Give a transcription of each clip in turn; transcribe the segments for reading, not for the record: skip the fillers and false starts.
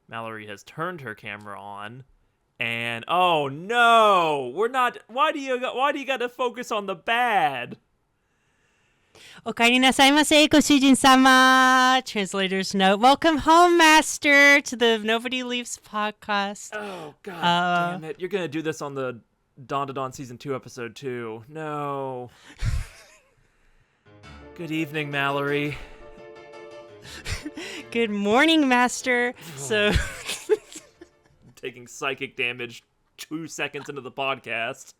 Mallory has turned her camera on, and oh no, we're not. Why do you got to focus on the bad? お帰りなさいませ、ご主人様. Translator's note. Welcome home, master, to the Nobody Leaves podcast. Oh god damn it! You're gonna do this on the Dawn to Dawn season 2 episode 2. No. Good evening, Mallory. Good morning, master. So taking psychic damage 2 seconds into the podcast.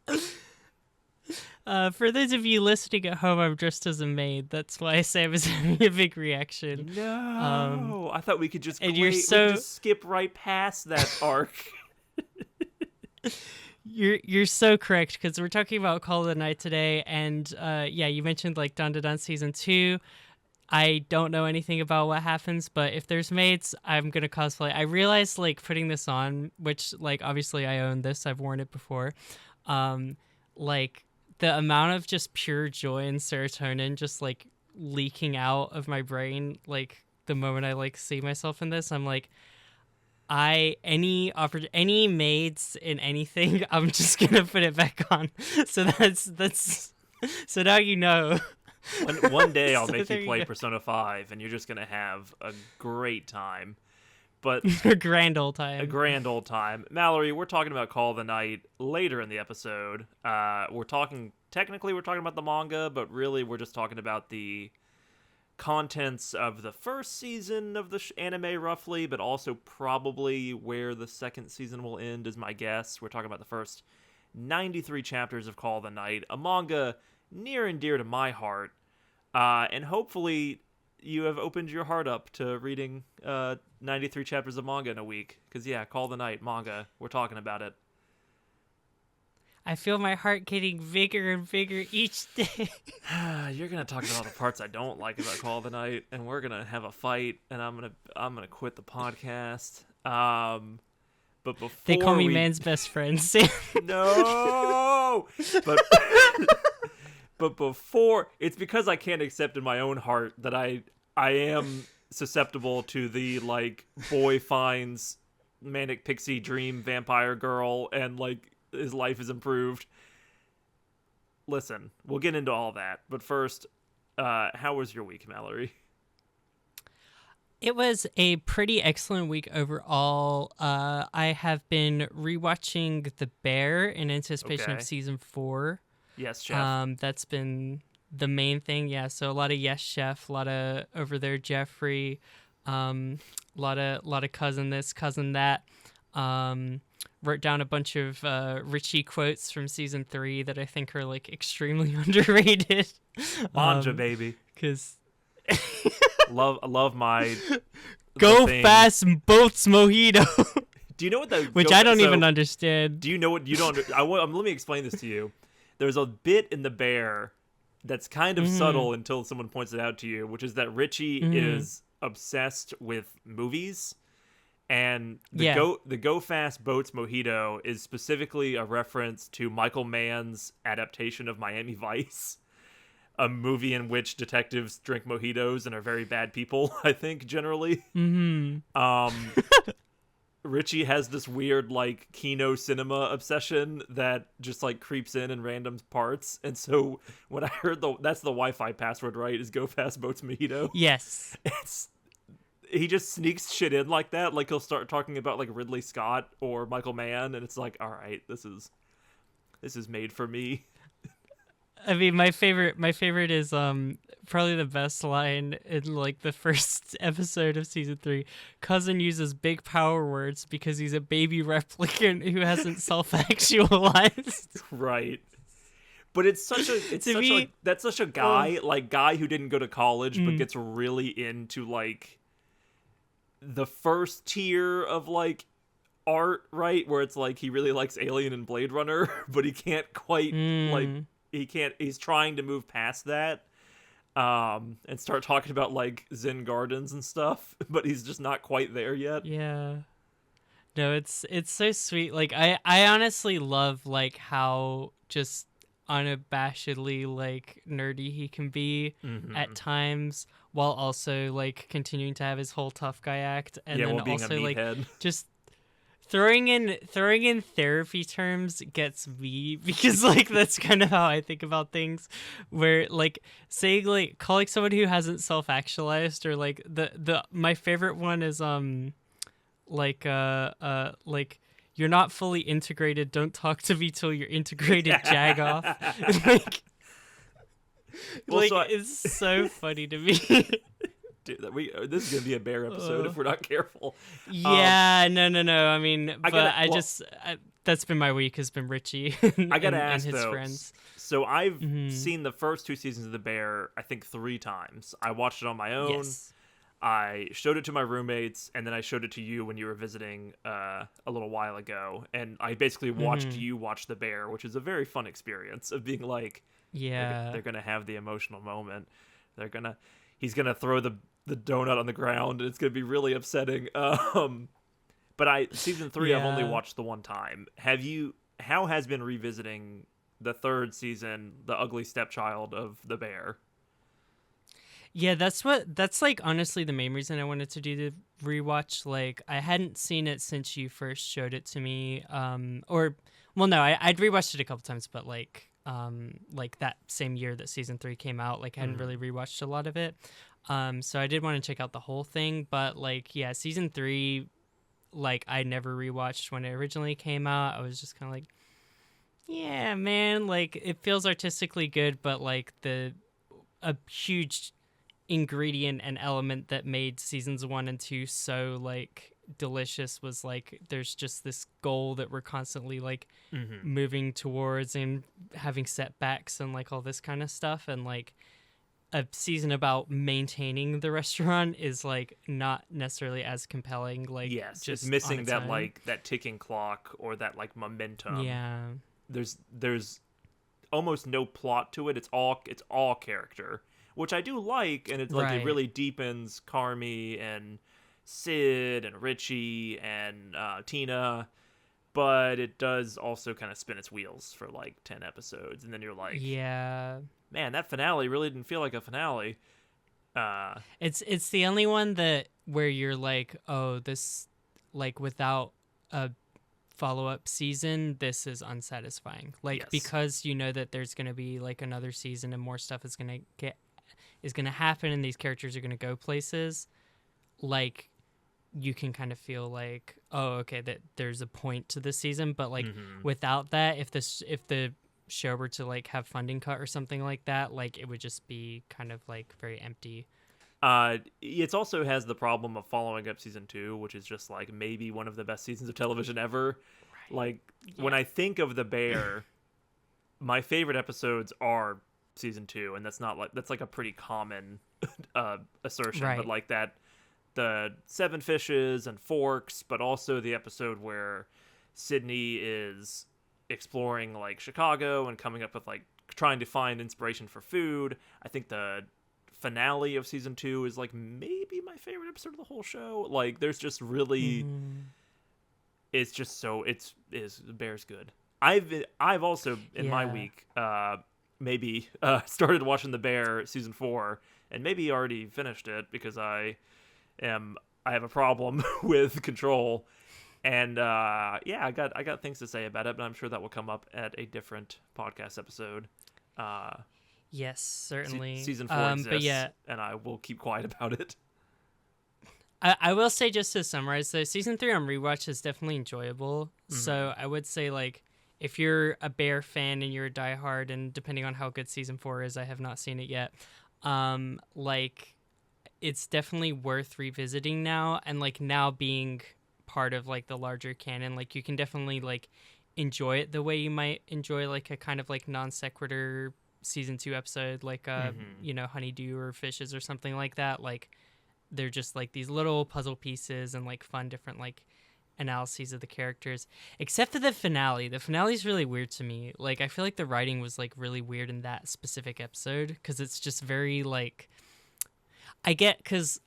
For those of you listening at home, I'm dressed as a maid. That's why Sam is having a big reaction. No, I thought we could just we could just skip right past that arc. You're so correct, because we're talking about Call of the Night today, and you mentioned like Dawn to Dawn season 2. I don't know anything about what happens, but if there's maids, I'm gonna cosplay. I realized like putting this on, which like obviously I own this, I've worn it before. Like the amount of just pure joy and serotonin just like leaking out of my brain, like the moment I like see myself in this, I'm like, any maids in anything, I'm just gonna put it back on. So that's so now you know. One day I'll So make you play go. Persona 5, and you're just gonna have a great time. But A grand old time. a grand old time. Mallory, we're talking about Call of the Night later in the episode. Technically we're talking about the manga, but really we're just talking about the contents of the first season of the anime roughly, but also probably where the second season will end is my guess. We're talking about the first 93 chapters of Call of the Night, a manga near and dear to my heart. And hopefully you have opened your heart up to reading 93 chapters of manga in a week. Because, yeah, Call of the Night, manga, we're talking about it. I feel my heart getting bigger and bigger each day. You're going to talk about all the parts I don't like about Call of the Night, and we're going to have a fight, and I'm gonna quit the podcast. But before They call me man's best friend, Sam. No! But before, it's because I can't accept in my own heart that I am susceptible to the, like, boy finds manic pixie dream vampire girl and, like, his life is improved. Listen, we'll get into all that. But first, how was your week, Mallory? It was a pretty excellent week overall. I have been rewatching The Bear in anticipation of season 4. Yes, Chef. That's been the main thing. Yeah, so a lot of Yes Chef, a lot of Over There Jeffrey, a lot of cousin this, cousin that. Wrote down a bunch of Richie quotes from season 3 that I think are like extremely underrated. Manja, baby. Because love my go fast boats mojito. Do you know what the which I don't even understand. Do you know what you don't? Let me explain this to you. There's a bit in The Bear that's kind of subtle until someone points it out to you, which is that Richie is obsessed with movies, and the Go Fast Boats Mojito is specifically a reference to Michael Mann's adaptation of Miami Vice, a movie in which detectives drink mojitos and are very bad people, I think, generally. Richie has this weird, like, Kino cinema obsession that just, like, creeps in random parts. And so when I heard that's the Wi-Fi password, right, is Go Fast Boats Mojito. Yes. He just sneaks shit in like that. Like, he'll start talking about, like, Ridley Scott or Michael Mann, and it's like, all right, this is made for me. I mean, my favorite is probably the best line in like the first episode of season 3. Cousin uses big power words because he's a baby replicant who hasn't self-actualized. Right. But that's such a guy who didn't go to college but gets really into like the first tier of like art, right? Where it's like he really likes Alien and Blade Runner, but he can't quite he's trying to move past that and start talking about like Zen gardens and stuff, but he's just not quite there yet. Yeah. No, it's so sweet. Like I honestly love like how just unabashedly like nerdy he can be at times, while also like continuing to have his whole tough guy act, and Yeah, then while being a also like meathead. just throwing in therapy terms gets me because like that's kind of how I think about things, where like saying like calling someone who hasn't self-actualized, or like the my favorite one is like you're not fully integrated, don't talk to me till you're integrated, jag off. like Well, like so it's so funny to me. dude, this is gonna be a bear episode if we're not careful. Yeah, no. I mean, that's been my week, has been Richie and, I gotta and ask his though. friends. So I've seen the first 2 seasons of The Bear, I think 3 times. I watched it on my own. Yes. I showed it to my roommates, and then I showed it to you when you were visiting a little while ago. And I basically watched you watch The Bear, which is a very fun experience of being like, Yeah. they're gonna have the emotional moment. He's gonna throw the donut on the ground, and it's gonna be really upsetting. But season 3 I've only watched the one time. How has been revisiting the 3rd season, The Ugly Stepchild of The Bear? Yeah, that's like honestly the main reason I wanted to do the rewatch. Like I hadn't seen it since you first showed it to me. I'd rewatched it a couple times, but like that same year that season 3 came out, like I hadn't really rewatched a lot of it. So I did want to check out the whole thing, but like yeah, season 3, like I never rewatched when it originally came out. I was just kind of like, yeah, man, like it feels artistically good, but like a huge ingredient and element that made seasons 1 and 2 so like delicious was like there's just this goal that we're constantly like moving towards and having setbacks and like all this kind of stuff, and like a season about maintaining the restaurant is like not necessarily as compelling. Like Yes, just it's missing on its that own. like that ticking clock or that like momentum. Yeah. There's almost no plot to it. It's all character, which I do like, and it's like it Right. really deepens Carmi and Sid and Richie and Tina, but it does also kind of spin its wheels for like 10 episodes, and then you're like, Yeah. man, that finale really didn't feel like a finale. It's the only one that where you're like, oh, this like without a follow-up season, this is unsatisfying. Like Yes. because you know that there's going to be like another season and more stuff is going to happen and these characters are going to go places, like you can kind of feel like, oh, okay, that there's a point to this season, but like without that, if the show were to like have funding cut or something like that, like it would just be kind of like very empty. It also has the problem of following up season 2, which is just like maybe one of the best seasons of television ever. Right. Like when I think of The Bear, my favorite episodes are season 2, and that's like a pretty common assertion, Right. but like that, the 7 fishes and forks, but also the episode where Sydney is exploring like Chicago and coming up with like trying to find inspiration for food. I think the finale of season 2 is like maybe my favorite episode of the whole show. Like there's just really it's just so The Bear's good. I've also in my week maybe started watching The Bear season 4 and maybe already finished it because I have a problem with control. And I got things to say about it, but I'm sure that will come up at a different podcast episode. Yes, certainly. Season 4 exists, but yeah, and I will keep quiet about it. I will say, just to summarize, though, season 3 on rewatch is definitely enjoyable. So I would say, like, if you're a Bear fan and you're a diehard, and depending on how good season 4 is, I have not seen it yet. Like, it's definitely worth revisiting now, and like now being part of like the larger canon, like you can definitely like enjoy it the way you might enjoy like a kind of like non sequitur season 2 episode, like honeydew or fishes or something like that. Like they're just like these little puzzle pieces and like fun different like analyses of the characters, except for the finale. The finale is really weird to me. Like I feel like the writing was like really weird in that specific episode because it's just very like, because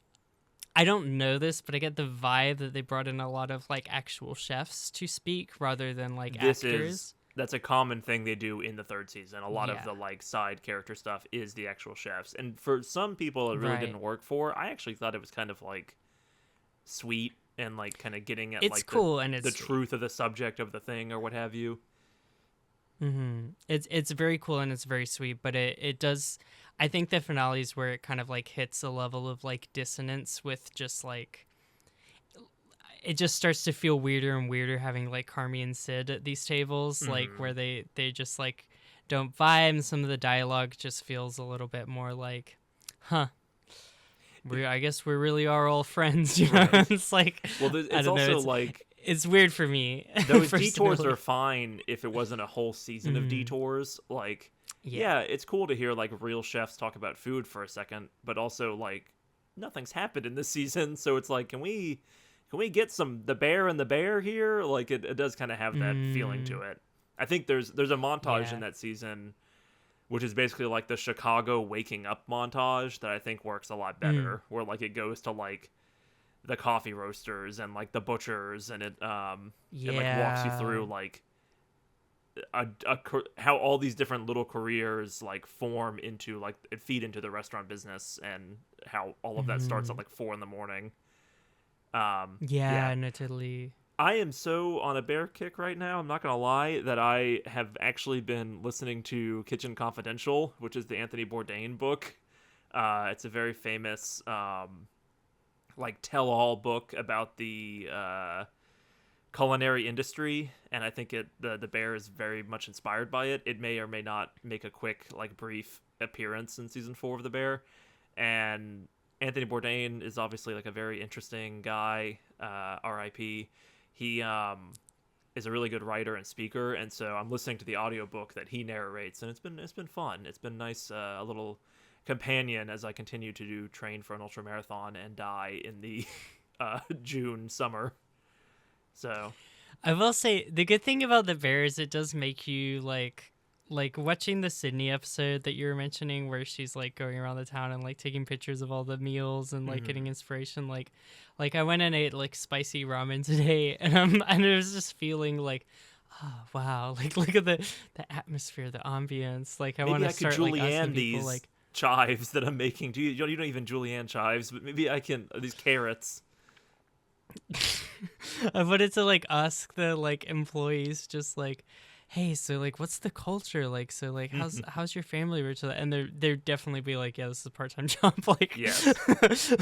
I don't know this, but I get the vibe that they brought in a lot of like actual chefs to speak rather than like actors. That's a common thing they do in the third season. A lot of Yeah. the like side character stuff is the actual chefs. And for some people it really Right. didn't work for. I actually thought it was kind of like sweet and like kind of getting at It's like cool and it's the sweet. truth of the subject of the thing or what have you. It's very cool and it's very sweet, but it does. I think the finale is where it kind of like hits a level of like dissonance with just like it just starts to feel weirder and weirder having like Carmi and Sid at these tables, like where they just like don't vibe. And some of the dialogue just feels a little bit more like, huh. I guess we really are all friends, you know? Right. It's like, Well, I it's don't know, also like it's weird for me. those detours personally. are fine if it wasn't a whole season of detours. Like, yeah, it's cool to hear like real chefs talk about food for a second, but also like nothing's happened in this season, so it's like, can we get the bear and the bear here? Like, it does kind of have that feeling to it. I think there's a montage in that season, which is basically like the Chicago waking up montage that I think works a lot better, where like it goes to like the coffee roasters and like the butchers, and it like walks you through like how all these different little careers like form into like it feed into the restaurant business, and how all of that starts at like 4 a.m. No, totally. I am so on a bear kick right now, I'm not gonna lie, that I have actually been listening to Kitchen Confidential, which is the Anthony Bourdain book. It's a very famous like tell-all book about the culinary industry, and I think the bear is very much inspired by it. It may or may not make a quick like brief appearance in season 4 of The Bear, and Anthony Bourdain is obviously like a very interesting guy. R.I.P. He is a really good writer and speaker, and so I'm listening to the audiobook that he narrates, and it's been fun. It's been nice, a little companion as I continue to train for an ultra marathon and die in the June summer. So I will say the good thing about the bear is it does make you like watching the Sydney episode that you were mentioning, where she's like going around the town and like taking pictures of all the meals and like getting inspiration. Like I went and ate like spicy ramen today, and I was just feeling like, oh wow, like look at the atmosphere, the ambience. Like I want to start like asking people like chives that I'm making. You don't even julienne chives, but maybe I can these carrots. I wanted to like ask the like employees just like, hey, so like what's the culture like, so like how's your family rich, and they're definitely be like, yeah, this is a part-time job, like yes.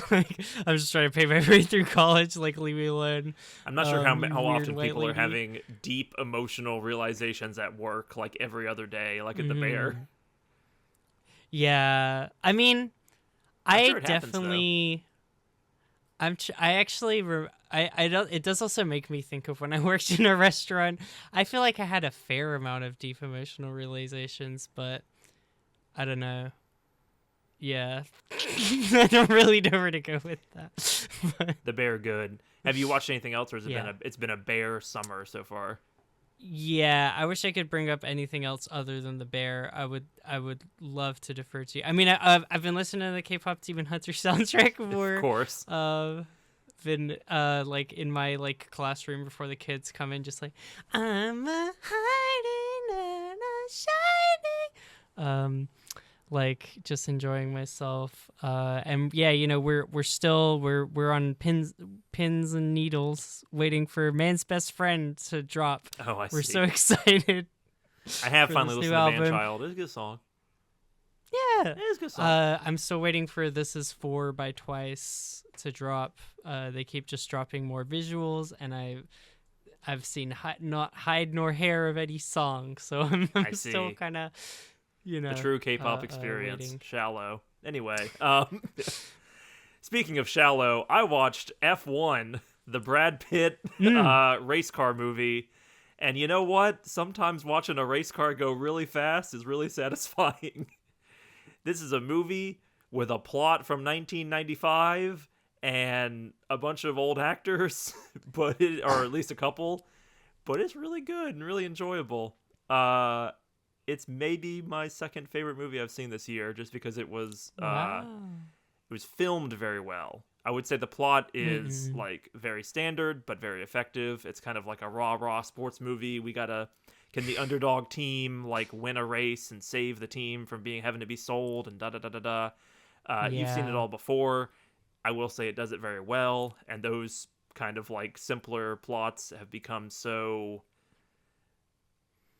like I'm just trying to pay my way through college, like leave me alone. I'm not sure how often white people are lady. having deep emotional realizations at work like every other day, like at the Bear. Yeah, I mean, I'm I sure it happens, definitely I actually I don't. It does also make me think of when I worked in a restaurant. I feel like I had a fair amount of deep emotional realizations, but I don't know. Yeah, I don't really know where to go with that. The Bear good. Have you watched anything else, or has Yeah. it's been a Bear summer so far? Yeah, I wish I could bring up anything else other than the Bear. I would love to defer to you. I mean, I've been listening to the K-pop Demon Hunter soundtrack more. Of course. Been like in my like classroom before the kids come in, just like I'm a hiding and a shining. Like just enjoying myself. And yeah, you know, we're on pins and needles waiting for Man's Best Friend to drop. Oh, I see. We're so excited. I have for finally this listened new to album. Man Child. It's a good song. Yeah. It is a good song. I'm still waiting for This Is 4 by Twice to drop. They keep just dropping more visuals, and I've seen not hide nor hair of any song, so I'm still kind of, you know, the true K-pop experience. waiting. Shallow. Anyway, speaking of Shallow, I watched F1, the Brad Pitt race car movie. And you know what? Sometimes watching a race car go really fast is really satisfying. This is a movie with a plot from 1995 and a bunch of old actors, or at least a couple, but it's really good and really enjoyable. It's maybe my second favorite movie I've seen this year, just because it was it was filmed very well. I would say the plot is like very standard but very effective. It's kind of like a rah-rah sports movie. We gotta Can the underdog team like win a race and save the team from having to be sold and da da da da da? You've seen it all before. I will say it does it very well, and those kind of like simpler plots have become so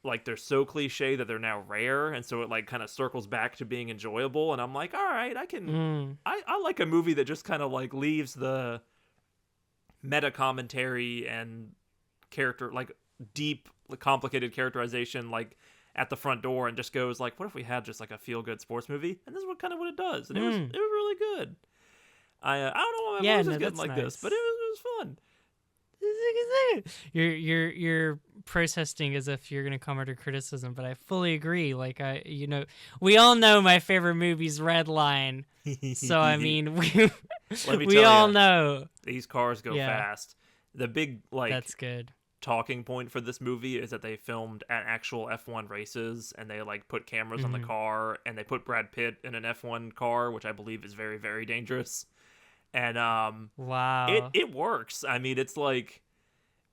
like they're so cliche that they're now rare, and so it like kind of circles back to being enjoyable. And I'm like, all right, I like a movie that just kind of like leaves the meta commentary and character like deep complicated characterization like at the front door and just goes like, what if we had just like a feel good sports movie? And this is what it does, and it was really good. I don't know why my voice is getting like this, but it was fun. You're protesting as if you're gonna come under criticism, but I fully agree. Like we all know my favorite movie's Red Line, so I mean we all know these cars go fast. The big like that's good talking point for this movie is that they filmed at actual F1 races, and they like put cameras on the car, and they put Brad Pitt in an F1 car, which I believe is very, very dangerous. And wow, it works. I mean, it's like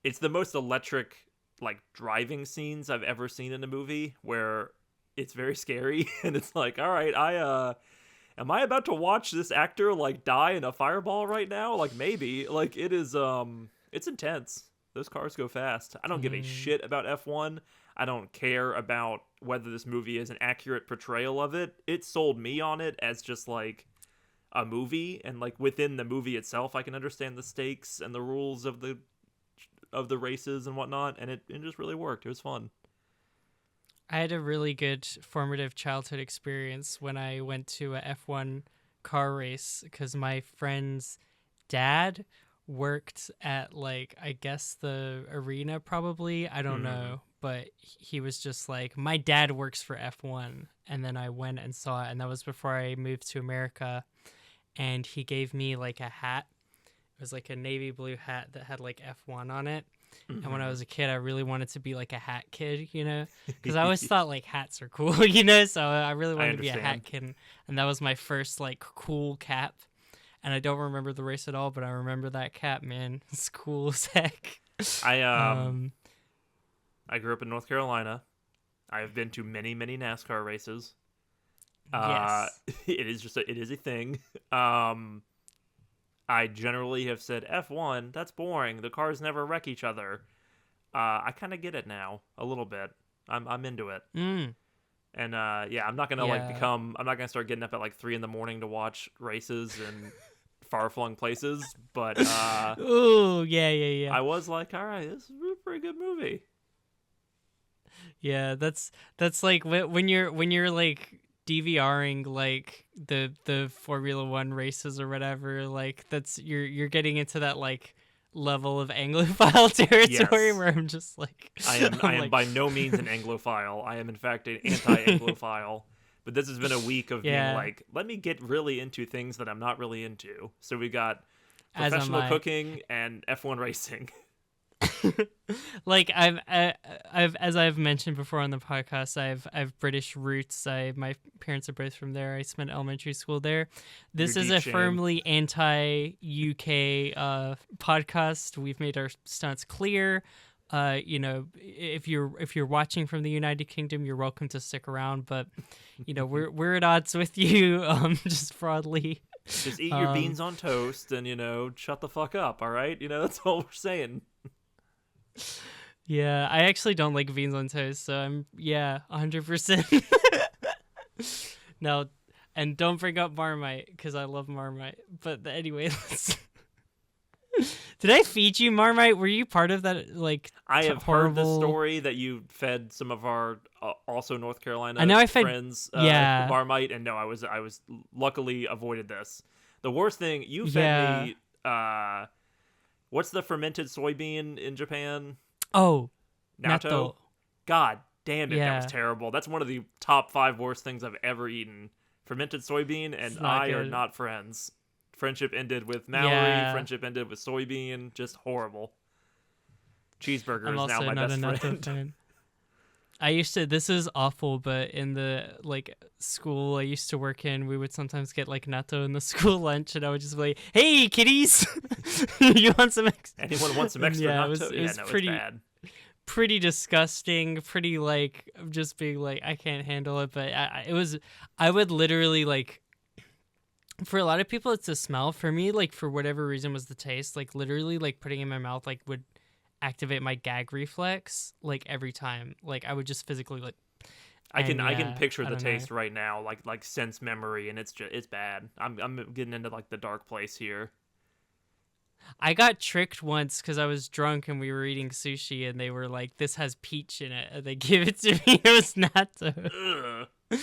it's the most electric like driving scenes I've ever seen in a movie, where it's very scary, and it's like, all right, am I about to watch this actor like die in a fireball right now? Like maybe. Like it is it's intense. Those cars go fast. I don't give a shit about F1. I don't care about whether this movie is an accurate portrayal of it. It sold me on it as just like a movie, and like within the movie itself I can understand the stakes and the rules of the races and whatnot, and it just really worked. It was fun. I had a really good formative childhood experience when I went to a F1 car race because my friend's dad worked at like I guess the arena, probably, I don't know, but he was just like, my dad works for F1, and then I went and saw it, and that was before I moved to America, and he gave me like a hat. It was like a navy blue hat that had like F1 on it. And when I was a kid, I really wanted to be like a hat kid, because I always thought like hats are cool, so I really wanted to be a hat kid, and that was my first like cool cap. And I don't remember the race at all, but I remember that cap, man. It's cool as heck. I grew up in North Carolina. I have been to many, many NASCAR races. Yes. It is a thing. I generally have said F1, that's boring. The cars never wreck each other. I kind of get it now a little bit. I'm into it. And I'm not gonna I'm not gonna start getting up at like 3 a.m. to watch races in far-flung places. But ooh, yeah. I was like, all right, this is a pretty good movie. Yeah, that's like when you're like DVRing like the Formula One races or whatever. Like that's you're getting into that like level of Anglophile territory where I'm just like I am by no means an Anglophile. I am in fact an anti-Anglophile. But this has been a week of being like, let me get really into things that I'm not really into. So we got professional cooking and F1 racing. Like I've as I've mentioned before on the podcast, I've British roots. My parents are both from there. I spent elementary school there. This is a firmly anti-UK podcast. We've made our stance clear. If you're watching from the United Kingdom, you're welcome to stick around. But we're at odds with you. Just broadly. Just eat your beans on toast and shut the fuck up. All right, that's all we're saying. Yeah, I actually don't like beans on toast, so I'm 100%. No, and don't bring up Marmite because I love Marmite. But anyway, did I feed you Marmite? Were you part of that? Like, I have heard the story that you fed some of our also North Carolina friends Marmite, and no, I was luckily avoided this. The worst thing you fed me. What's the fermented soybean in Japan? Oh, natto. God damn it, that was terrible. That's one of the top 5 worst things I've ever eaten. Fermented soybean and I are not friends. Friendship ended with Mallory. Friendship ended with soybean. Just horrible. Cheeseburger is now my best friend. Fan. I used to, this is awful, but in the like school I used to work in, we would sometimes get like natto in the school lunch, and I would just be like, "Hey, kiddies, you want some?" Anyone want some extra natto? It was pretty bad. pretty disgusting, pretty like just being like I can't handle it. But I would literally like. For a lot of people, it's the smell. For me, like for whatever reason, was the taste. Like literally, like putting it in my mouth, like would activate my gag reflex. Like every time, like I would just physically like. I can Yeah, picture I the don't taste know. right now, like sense memory, and it's bad. I'm getting into like the dark place here. I got tricked once because I was drunk and we were eating sushi, and they were like, "This has peach in it," and they give it to me. It was natto. Ugh.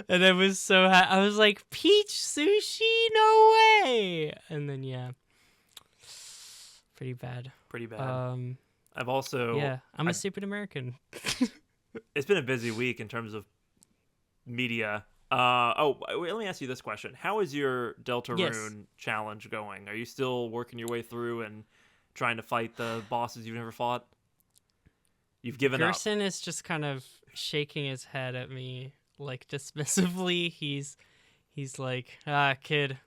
And I was so I was like, peach sushi, no way. And then yeah, pretty bad. Pretty bad. Um, I've also yeah, I'm a stupid American. it's been a busy week in terms of media. Wait, let me ask you this question: how is your Yes, Deltarune challenge going? Are you still working your way through and trying to fight the bosses you've never fought? You've given up. Gerson is just kind of shaking his head at me like dismissively. He's like, kid,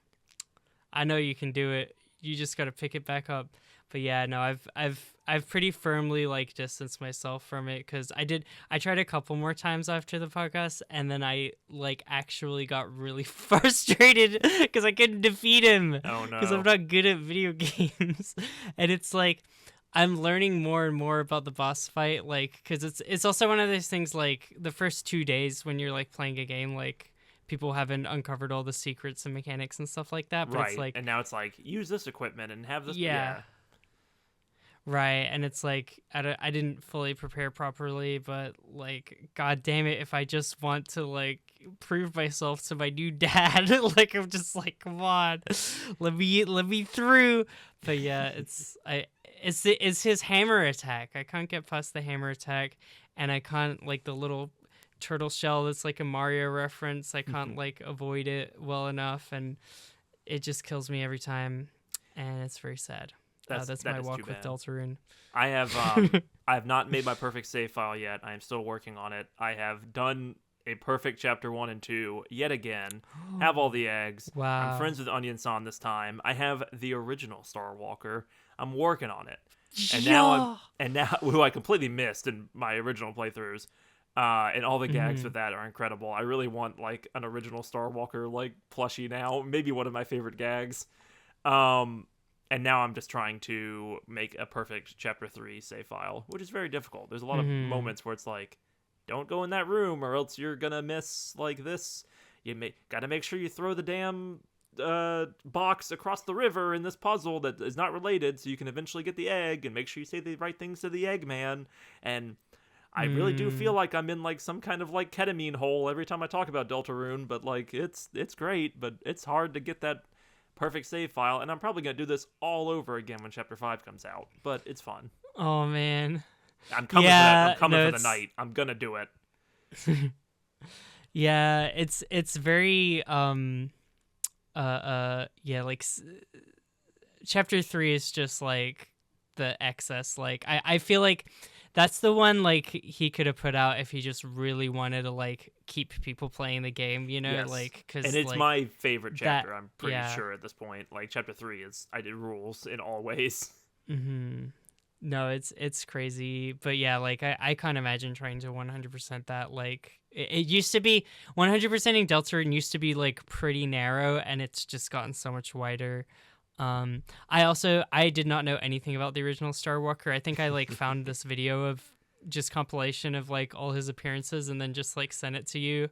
I know you can do it. You just got to pick it back up. But yeah, no, I've pretty firmly like distanced myself from it because I tried a couple more times after the podcast, and then I like actually got really frustrated because I couldn't defeat him Oh because I'm no. not good at video games. And it's like I'm learning more and more about the boss fight, like because it's also one of those things like the first 2 days when you're like playing a game, like people haven't uncovered all the secrets and mechanics and stuff like that, but it's Right, like and now it's like use this equipment and have this. yeah. Yeah. Right, and it's like I didn't fully prepare properly, but like god damn it, if I just want to like prove myself to my new dad, like I'm just like come on, let me through. But yeah, it's his hammer attack. I can't get past the hammer attack, and I can't like the little turtle shell that's like a Mario reference. I can't like avoid it well enough, and it just kills me every time, and it's very sad. That's That my is too walk with bad. Deltarune. I have I have not made my perfect save file yet. I am still working on it. I have done a perfect chapter 1 and 2 yet again. Have all the eggs. I'm Wow. friends with Onion San this time. I have the original Star Walker. I'm working on it. Yeah. And now who I completely missed in my original playthroughs. And all the gags Hmm. with that are incredible. I really want like an original Star Walker like plushie now. Maybe one of my favorite gags. And now I'm just trying to make a perfect chapter 3 save file, which is very difficult. There's a lot of Hmm. moments where it's like, don't go in that room or else you're gonna miss like this. Gotta make sure you throw the damn box across the river in this puzzle that is not related so you can eventually get the egg, and make sure you say the right things to the egg man. And I really do feel Hmm. like I'm in like some kind of like ketamine hole every time I talk about Deltarune, but like it's great, but it's hard to get that perfect save file, and I'm probably gonna do this all over again when Chapter 5 comes out. But it's fun. Oh man. I'm coming for that. I'm Yeah. coming No, for the it's night. I'm gonna do it. yeah. It's very yeah. Like chapter 3 is just like the excess. Like I feel like that's the one like he could have put out if he just really wanted to like keep people playing the game. You know, Yes, like because and it's like my favorite that. chapter. I'm pretty Yeah. sure at this point. Like Chapter 3 is I did rules in all ways. Mm-hmm. No, it's crazy, but yeah, like I can't imagine trying to 100% that. Like it used to be 100%ing Deltarune used to be like pretty narrow, and it's just gotten so much wider. I did not know anything about the original Star Walker. I think I like found this video of just compilation of like all his appearances, and then just like sent it to you,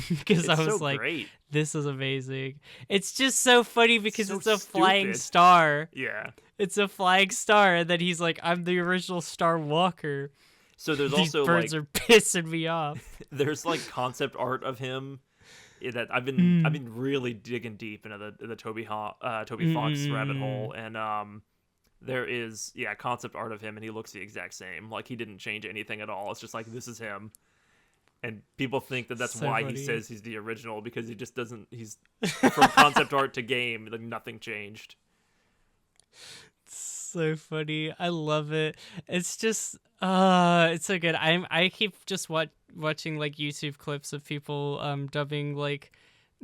because I It's so was like, great. this is amazing. It's just so funny It's because so it's a flying stupid. star. Yeah. It's a flying star, and then he's like, "I'm the original Star Walker." So there's These also birds like are pissing me off. there's like concept art of him that I've Mm. been really digging deep into the Toby Fox rabbit hole, Mm. and there is concept art of him, and he looks the exact same. Like he didn't change anything at all. It's just like this is him, and people think that that's So why he funny. says he's the original, because he just doesn't. He's from concept art to game, like nothing changed. So funny. I love it. It's just it's so good. I keep just watching like YouTube clips of people dubbing like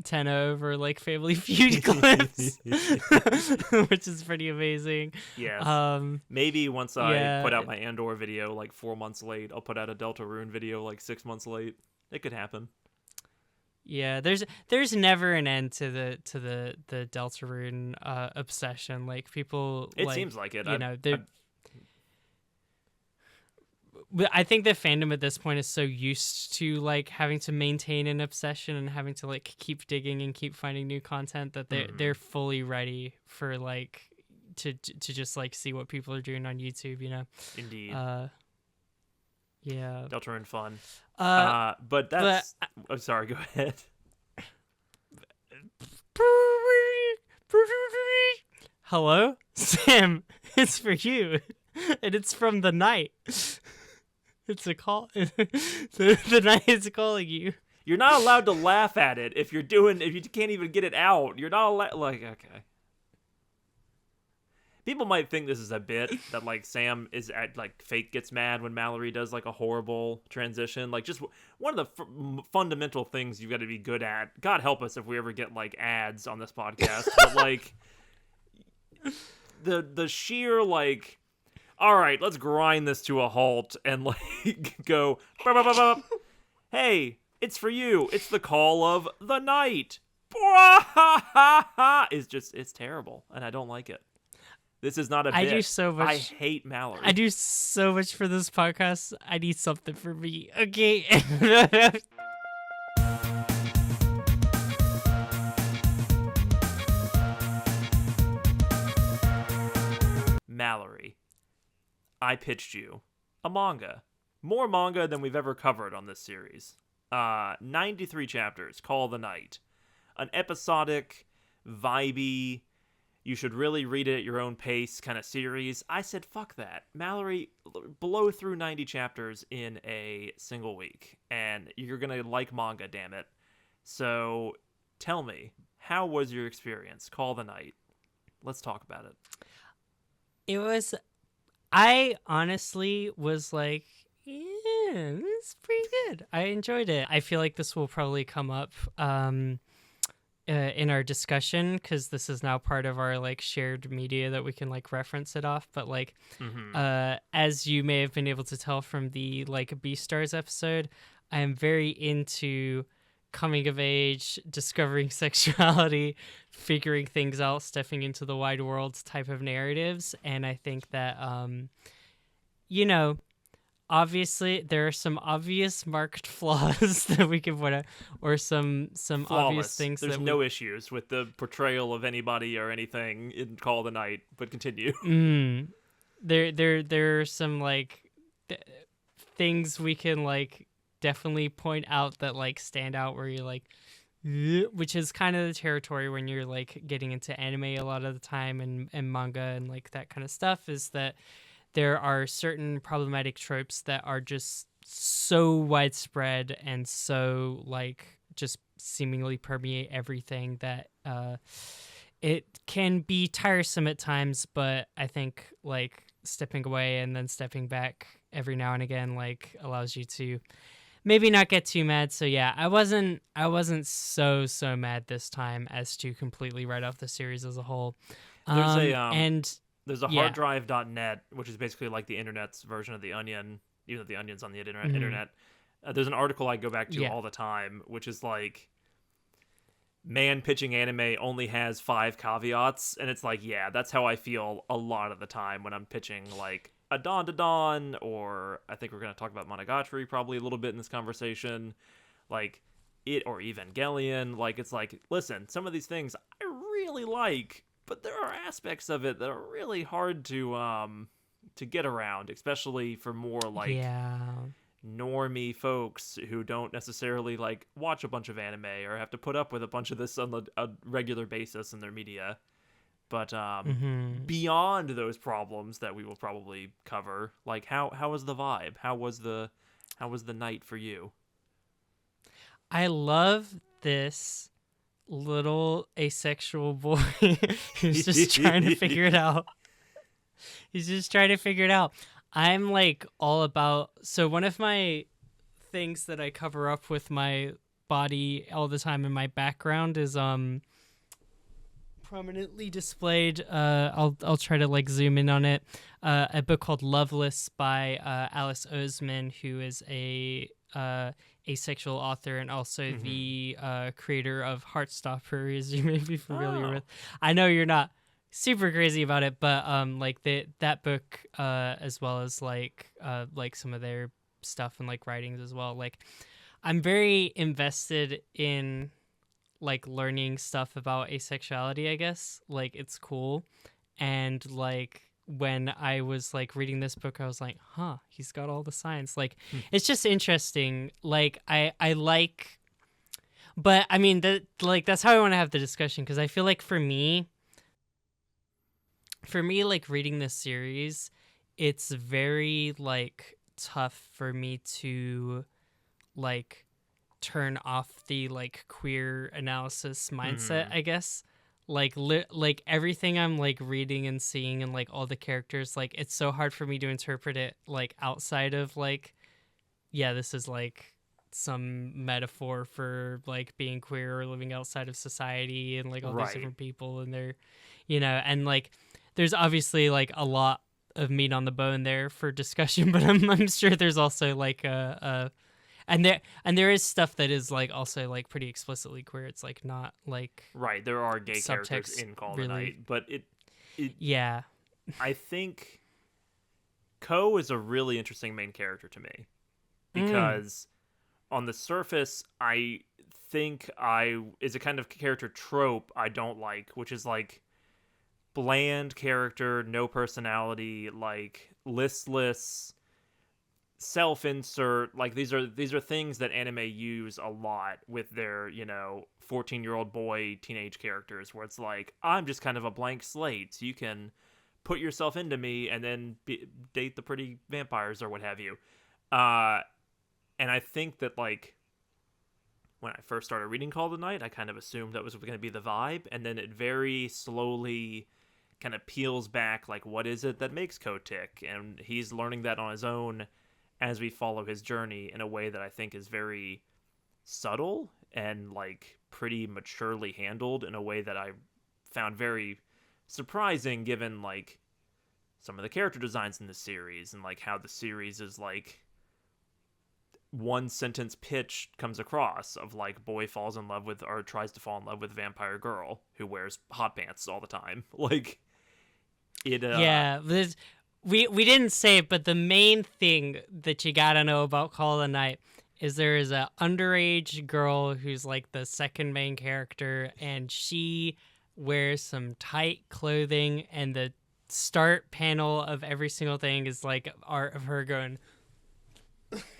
Tenna over like Family Feud clips, which is pretty amazing. Yes. Maybe once I Yeah, put out my Andor video like 4 months late, I'll put out a Deltarune video like 6 months late. It could happen. yeah. There's never an end to the Deltarune obsession. Like people, It like seems like it. you know, they. I think the fandom at this point is so used to like having to maintain an obsession and having to like keep digging and keep finding new content that they're fully ready for like to just like see what people are doing on YouTube, you know. Indeed. Yeah. Deltarune fun. But that's. I'm sorry. Go ahead. Hello, Sam. It's for you, and it's from the night. It's a call. The night is calling you. You're not allowed to laugh at it if you can't even get it out. You're not allowed. Like, okay. People might think this is a bit that like Sam is at like fake gets mad when Mallory does like a horrible transition. Like just one of the fundamental things you've got to be good at. God help us if we ever get like ads on this podcast. But like the sheer like, all right, let's grind this to a halt and like go. Bah, bah, bah, bah. Hey, it's for you. It's the call of the night. It's terrible, and I don't like it. This is not a bit. I do so much. I hate Mallory. I do so much for this podcast. I need something for me. Okay. Mallory, I pitched you a manga. More manga than we've ever covered on this series. 93 chapters, Call of the Night. An episodic, vibey, you should really read it at your own pace kind of series. I said, fuck that. Mallory, blow through 90 chapters in a single week, and you're going to like manga, damn it. So, tell me, how was your experience? Call the Night. Let's talk about it. I honestly was like, yeah, it's pretty good. I enjoyed it. I feel like this will probably come up in our discussion because this is now part of our like shared media that we can like reference it off. But like, as you may have been able to tell from the like Beastars episode, I am very into coming of age, discovering sexuality, figuring things out, stepping into the wide world type of narratives. And I think that, you know, obviously there are some obvious marked flaws that we can put out, or some Flawless. Obvious things. There's no issues with the portrayal of anybody or anything in Call of the Night, but continue. There are some like things we can like definitely point out that like stand out where you're like, which is kind of the territory when you're like getting into anime a lot of the time and manga and like that kind of stuff, is that there are certain problematic tropes that are just so widespread and so like just seemingly permeate everything that it can be tiresome at times. But I think like stepping away and then stepping back every now and again like allows you to maybe not get too mad. So yeah, I wasn't so mad this time as to completely write off the series as a whole. There's a harddrive.net, which is basically like the internet's version of The Onion, even though The Onion's on the internet. There's an article I go back to all the time, which is like, man pitching anime only has 5 caveats. And it's like, yeah, that's how I feel a lot of the time when I'm pitching like a Dawn to Dawn, or I think we're going to talk about Monogatari probably a little bit in this conversation. Like it, or Evangelion. Like, it's like, listen, some of these things I really like, but there are aspects of it that are really hard to get around, especially for more like normie folks who don't necessarily like watch a bunch of anime or have to put up with a bunch of this on a regular basis in their media. But beyond those problems that we will probably cover, like how was the vibe? How was the night for you? I love this little asexual boy who's just trying to figure it out. He's just trying to figure it out. I'm like all about, so one of my things that I cover up with my body all the time in my background is prominently displayed. I'll try to like zoom in on it. A book called Loveless by Alice Oseman, who is a asexual author and also the creator of Heartstopper, as you may be familiar with. I know you're not super crazy about it, but like that book as well as like some of their stuff and like writings as well. Like I'm very invested in like learning stuff about asexuality, I guess. Like it's cool. And like when I was like reading this book, I was like, huh, he's got all the science. Like it's just interesting. Like I like, but I mean that's how I want to have the discussion, because I feel like for me like reading this series, it's very like tough for me to like turn off the like queer analysis mindset, I guess. Like like everything I'm like reading and seeing and like all the characters, like it's so hard for me to interpret it like outside of like, yeah, this is like some metaphor for like being queer or living outside of society and like all these different people and they're, you know, and like there's obviously like a lot of meat on the bone there for discussion, but I'm sure there's also like and there is stuff that is like also like pretty explicitly queer. It's like not like there are gay characters in Call of the Night, but it yeah. I think Ko is a really interesting main character to me because on the surface I think is a kind of character trope I don't like, which is like bland character, no personality, like listless, self-insert. Like these are things that anime use a lot with their 14-year-old boy teenage characters, where it's like, I'm just kind of a blank slate, so you can put yourself into me and then date the pretty vampires or what have you. And I think that like when I first started reading Call of the Night, I kind of assumed that was going to be the vibe, and then it very slowly kind of peels back, like, what is it that makes Ko tick? And he's learning that on his own as we follow his journey in a way that I think is very subtle and like pretty maturely handled, in a way that I found very surprising given like some of the character designs in the series and like how the series is like one sentence pitch comes across of like boy falls in love with or tries to fall in love with vampire girl who wears hot pants all the time. Like it yeah, we didn't say it, but the main thing that you gotta know about Call of the Night is there is a underage girl who's like the second main character, and she wears some tight clothing, and the start panel of every single thing is like art of her going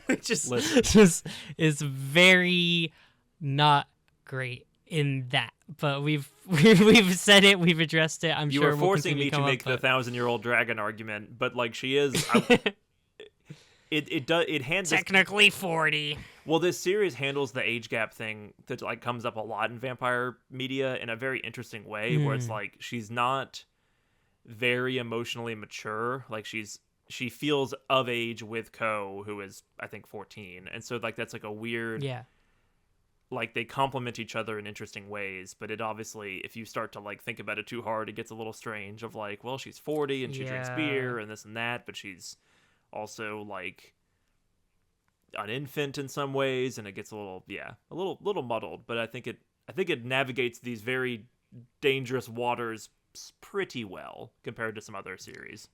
which is just is very not great in that. But we've said it, we've addressed it. I'm you sure were forcing me to make the 1,000-year-old dragon argument, but like she is it hands technically 40. Well, this series handles the age gap thing that like comes up a lot in vampire media in a very interesting way, where it's like she's not very emotionally mature. Like she feels of age with Ko, who is I think 14, and so like that's like a weird like they complement each other in interesting ways. But it obviously, if you start to like think about it too hard, it gets a little strange of like, well, she's 40 and she drinks beer and this and that, but she's also like an infant in some ways, and it gets a little muddled. But I think it navigates these very dangerous waters pretty well compared to some other series.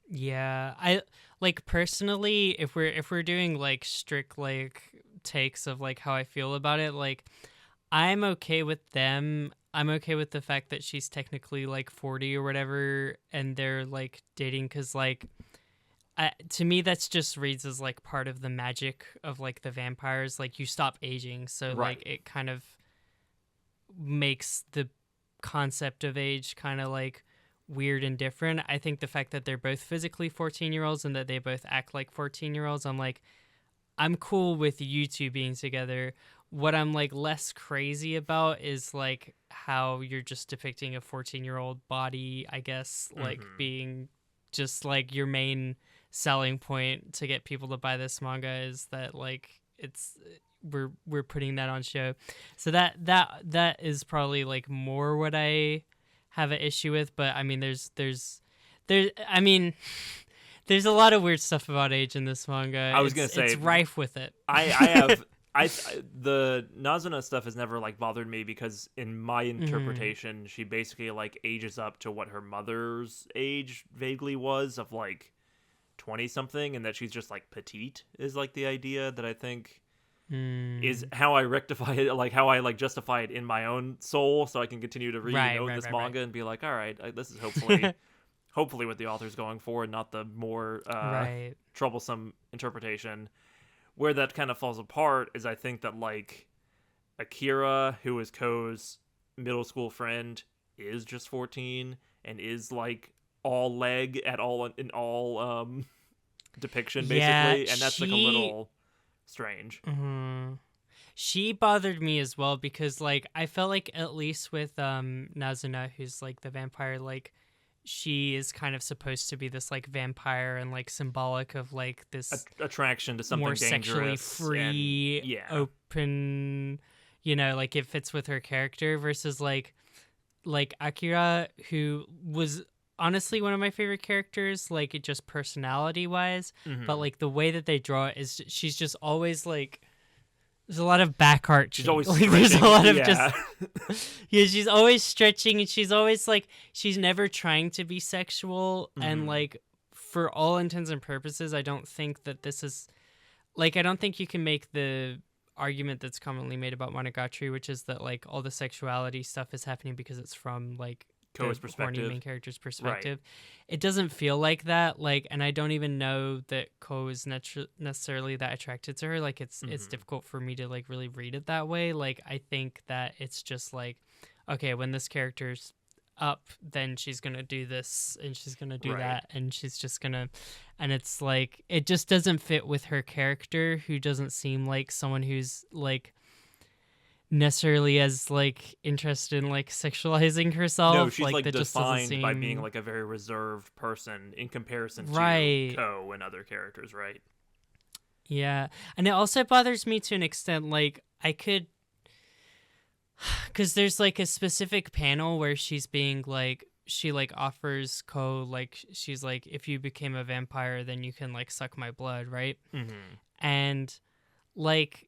Yeah, I like personally, if we're doing like strict like takes of like how I feel about it, like I'm okay with them. I'm okay with the fact that she's technically like 40 or whatever, and they're like dating, because like to me that's just reads as like part of the magic of like the vampires. Like you stop aging, so like it kind of makes the concept of age kind of like weird and different. I think the fact that they're both physically 14-year-olds and that they both act like 14-year-olds, I'm cool with you two being together. What I'm like less crazy about is like how you're just depicting a 14-year-old body, I guess, like being just like your main selling point to get people to buy this manga, is that like we're putting that on show. So that is probably like more what I have an issue with. But I mean, I mean, there's a lot of weird stuff about age in this manga. I was gonna say it's rife with it. I have the Nazuna stuff has never like bothered me because in my interpretation, she basically like ages up to what her mother's age vaguely was of like 20 something, and that she's just like petite is like the idea that I think is how I rectify it, like how I like justify it in my own soul, so I can continue to read this manga and be like, all right, this is hopefully what the author's going for, and not the more troublesome interpretation. Where that kind of falls apart is I think that like Akira, who is Ko's middle school friend, is just 14 and is like all leg at all in all depiction basically, and that's like a little strange. She bothered me as well because like I felt like at least with Nazuna, who's like the vampire, like she is kind of supposed to be this like vampire and like symbolic of like this attraction to something more dangerous, sexually free, open, you know, like it fits with her character versus like Akira, who was honestly one of my favorite characters, like it just personality wise, but like the way that they draw it is she's just always like there's a lot of back arch. She's always like, there's a lot of just she's always stretching, and she's always like she's never trying to be sexual, and like for all intents and purposes, I don't think that this is like I don't think you can make the argument that's commonly made about Monogatari, which is that like all the sexuality stuff is happening because it's from like Ko's the horny main character's perspective. Right. It doesn't feel like that, like, and I don't even know that Ko is necessarily that attracted to her. Like it's difficult for me to like really read it that way. Like I think that it's just like, okay, when this character's up, then she's gonna do this and she's gonna do that, and she's just gonna, and it's like it just doesn't fit with her character, who doesn't seem like someone who's like necessarily as like interested in like sexualizing herself. No, she's like that defined by being like a very reserved person in comparison to Ko and other characters, right? Yeah, and it also bothers me to an extent. Like I could, because there's like a specific panel where she's being like she like offers Ko like she's like, if you became a vampire, then you can like suck my blood, right? And like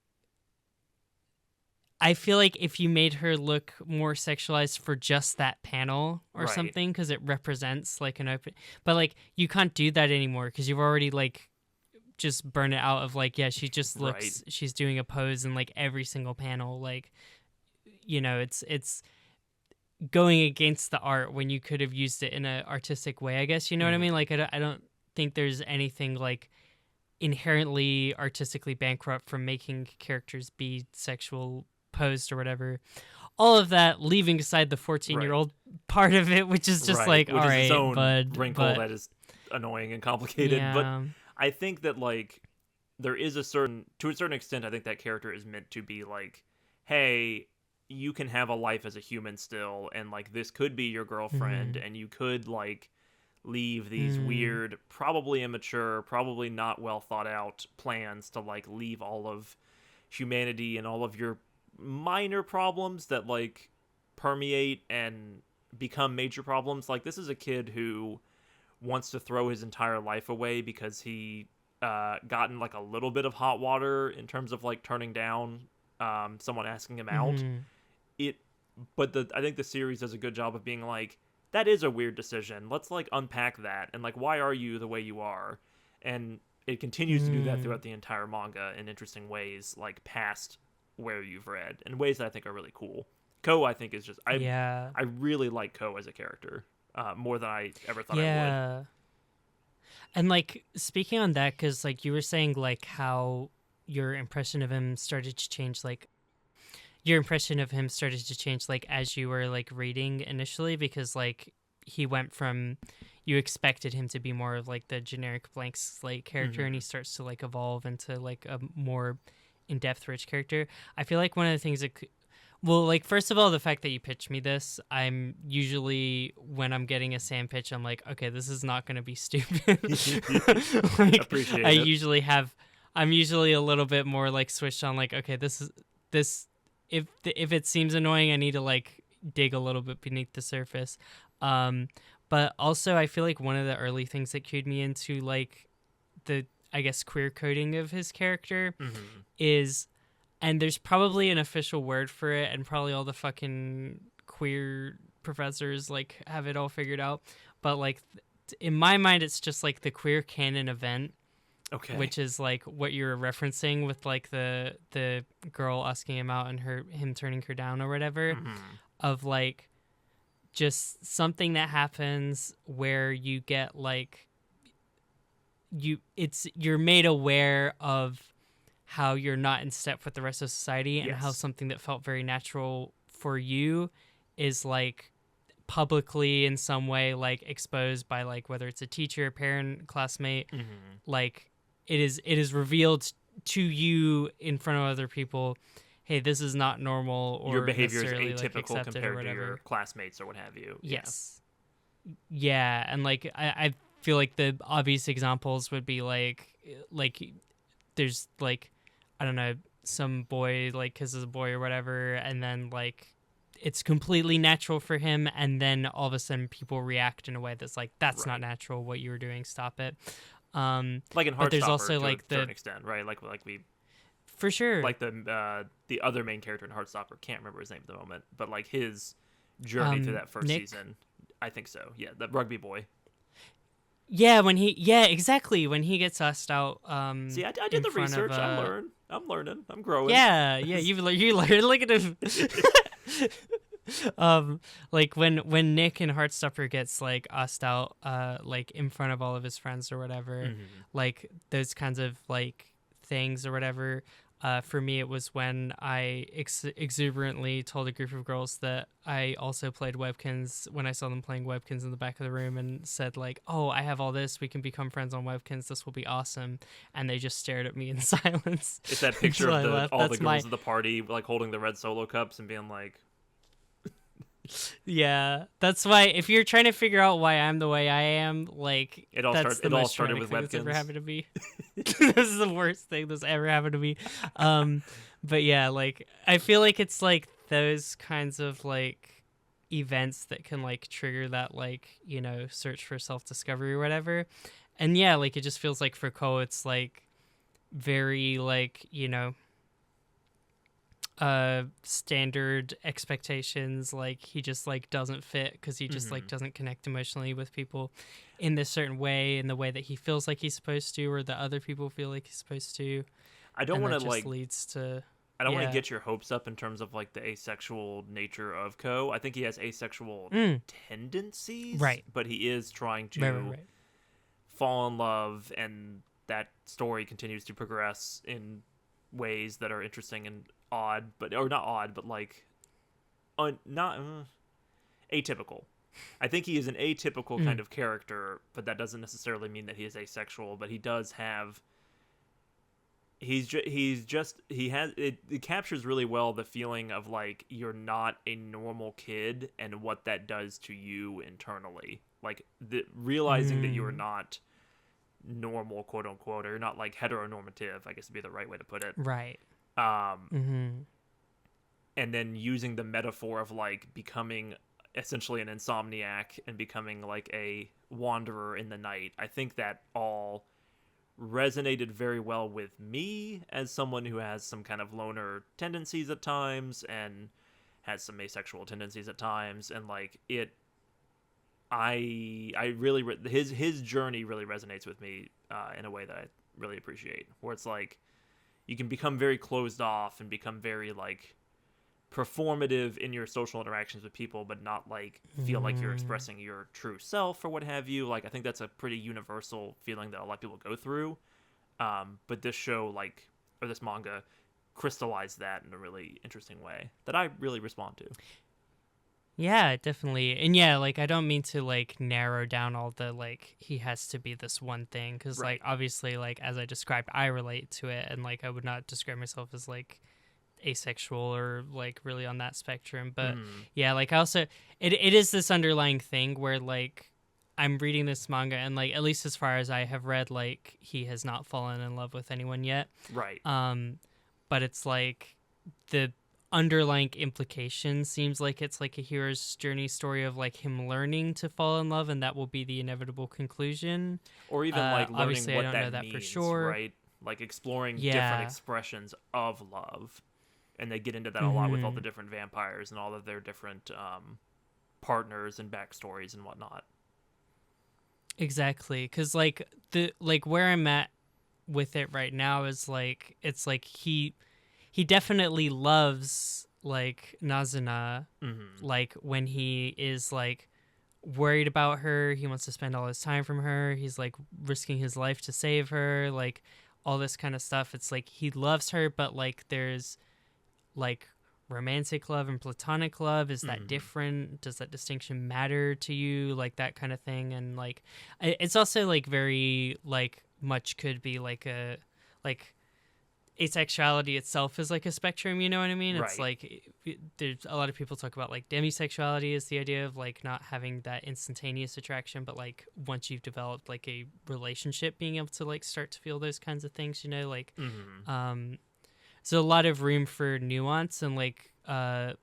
I feel like if you made her look more sexualized for just that panel or something, because it represents like an open, but like you can't do that anymore because you've already like just burned it out of like, yeah, she just looks, she's doing a pose in like every single panel. Like, you know, it's going against the art when you could have used it in an artistic way, I guess, you know what I mean? Like, I don't think there's anything like inherently artistically bankrupt from making characters be sexual posed or whatever. All of that leaving aside the 14-year-old part of it, which is just like, which all is right, its own bud, wrinkle that is annoying and complicated. But I think that like there is to a certain extent, I think that character is meant to be like, hey, you can have a life as a human still, and like this could be your girlfriend, and you could like leave these weird, probably immature, probably not well thought out plans to like leave all of humanity and all of your minor problems that like permeate and become major problems. Like this is a kid who wants to throw his entire life away because he gotten like a little bit of hot water in terms of like turning down someone asking him out. I think the series does a good job of being like, that is a weird decision. Let's like unpack that, and like, why are you the way you are? And it continues to do that throughout the entire manga in interesting ways, like past where you've read, in ways that I think are really cool. Ko, I think, is just I really like Ko as a character more than I ever thought I would. And like speaking on that, because like you were saying like how your impression of him started to change, like your impression of him started to change like as you were like reading initially, because like he went from, you expected him to be more of like the generic blank slate character, and he starts to like evolve into like a more in-depth rich character. I feel like one of the things that well, like, first of all, the fact that you pitched me this, I'm usually, when I'm getting a Sam pitch, I'm like, okay, this is not going to be stupid. Appreciate it. I usually have I'm usually a little bit more like switched on, like, okay, this if it seems annoying, I need to like dig a little bit beneath the surface. Um, but also I feel like one of the early things that cued me into like the, I guess, queer coding of his character Mm-hmm. is, and there's probably an official word for it, and probably all the fucking queer professors like have it all figured out, but like in my mind it's just like the queer canon event, Okay. which is like what you're referencing with like the girl asking him out and him turning her down or whatever, Mm-hmm. of like just something that happens where you get like you're made aware of how you're not in step with the rest of society, and how Yes. something that felt very natural for you is like publicly in some way like exposed by like whether it's a teacher, parent, classmate, Mm-hmm. like it is revealed to you in front of other people, hey, this is not normal or Your behavior is necessarily like atypical accepted or compared to whatever. your classmates or what have you. Yes. Yeah, and like I feel like the obvious examples would be like there's like, I don't know, some boy like kisses a boy or whatever, and then like it's completely natural for him, and then all of a sudden people react in a way that's like, that's not Right. natural, what you were doing, stop it. Like in But there's Heartstopper also to a like certain extent, right? Like we for sure. like the other main character in Heartstopper, can't remember his name at the moment, but like his journey through that first Nick. season, I think so. Yeah, the rugby boy. Yeah, exactly, when he gets asked out See, I did in the front of, research. I'm learning. I'm growing. yeah, you learn, look at him. Like when Nick in Heartstopper gets like asked out like in front of all of his friends or whatever, Mm-hmm. like those kinds of like things or whatever. For me, it was when I exuberantly told a group of girls that I also played Webkins when I saw them playing Webkins in the back of the room, and said like, "Oh, I have all this. We can become friends on Webkins. This will be awesome." And they just stared at me in silence. It's that picture So of I left. all the That's girls at the party like holding the red Solo cups and being like, Yeah, that's why if you're trying to figure out why I'm the way I am, like It all that's start- the it all most started traumatic with thing that's ever Webkins. happened to me. This is the worst thing that's ever happened to me. But yeah, like I feel like it's like those kinds of like events that can like trigger that like, you know, search for self-discovery or whatever. And yeah, like it just feels like for Ko it's like very like, you know, standard expectations, like he just like doesn't fit because he just like Mhm. doesn't connect emotionally with people in this certain way, in the way that he feels like he's supposed to, or that other people feel like he's supposed to, I don't and want that to just like leads to I don't want to yeah. get your hopes up in terms of like the asexual nature of Ko. I think he has asexual Mm, tendencies, right. but he is trying Right, to right, right. fall in love, and that story continues to progress in ways that are interesting and odd, but or not odd, but like not atypical. I think he is an atypical Mm, kind of character, but that doesn't necessarily mean that he is asexual. But he does have. He has it captures really well the feeling of like you're not a normal kid and what that does to you internally, like realizing that you're mm, not normal, quote unquote, or you're not like heteronormative, I guess would be the right way to put it. right. um Mm-hmm. and then using the metaphor of like becoming essentially an insomniac and becoming like a wanderer in the night, I think that all resonated very well with me as someone who has some kind of loner tendencies at times and has some asexual tendencies at times, and like it I really his journey really resonates with me in a way that I really appreciate, where it's like you can become very closed off and become very like performative in your social interactions with people, but not like feel like you're Mm, expressing your true self or what have you. Like I think that's a pretty universal feeling that a lot of people go through. But this show, like, or this manga, crystallized that in a really interesting way that I really respond to. yeah, definitely. And yeah, like I don't mean to like narrow down all the like he has to be this one thing, because Right. like obviously like as I described, I relate to it, and like I would not describe myself as like asexual or like really on that spectrum. But Mm. yeah, like I also it is this underlying thing where like I'm reading this manga, and like at least as far as I have read, like he has not fallen in love with anyone yet. Right. But it's like the underlying implication seems like it's like a hero's journey story of like him learning to fall in love, and that will be the inevitable conclusion. Or even like learning Obviously, I what don't know that that for means, sure. right? Like exploring different Yeah. expressions of love. And they get into that a lot with all the Hmm. different vampires and all of their different partners and backstories and whatnot. Exactly, because like the like where I'm at with it right now is like it's like he definitely loves like Nazuna, Mm-hmm. like when he is like worried about her, he wants to spend all his time from her, he's like risking his life to save her, like all this kind of stuff. It's like he loves her, but like there's like romantic love and platonic love. Is that Mm-hmm. different? Does that distinction matter to you? Like that kind of thing. And like it's also like very like much could be like a like asexuality itself is like a spectrum, you know what I mean? It's Right. like there's a lot of people talk about like demisexuality is the idea of like not having that instantaneous attraction, but like once you've developed like a relationship, being able to like start to feel those kinds of things, you know, like Mm-hmm. um so a lot of room for nuance, and like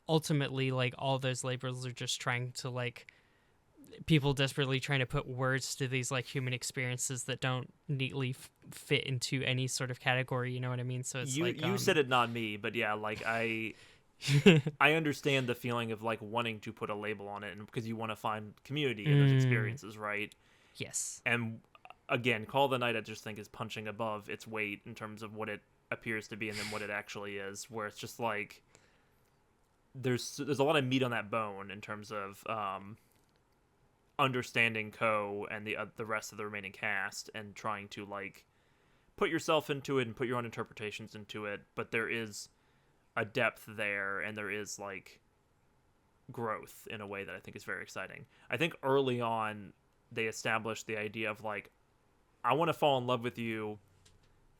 ultimately like all those labels are just trying to like people desperately trying to put words to these like human experiences that don't neatly fit into any sort of category, you know what I mean? So it's like You said it, not me, but yeah, like I understand the feeling of like wanting to put a label on it, and because you want to find community in those mm, experiences, right? yes. And again, Call of the Night I just think is punching above its weight in terms of what it appears to be and then what it actually is, where it's just like there's a lot of meat on that bone in terms of understanding Ko and the rest of the remaining cast and trying to like put yourself into it and put your own interpretations into it, but there is a depth there and there is like growth in a way that I think is very exciting. I think early on they established the idea of like I want to fall in love with you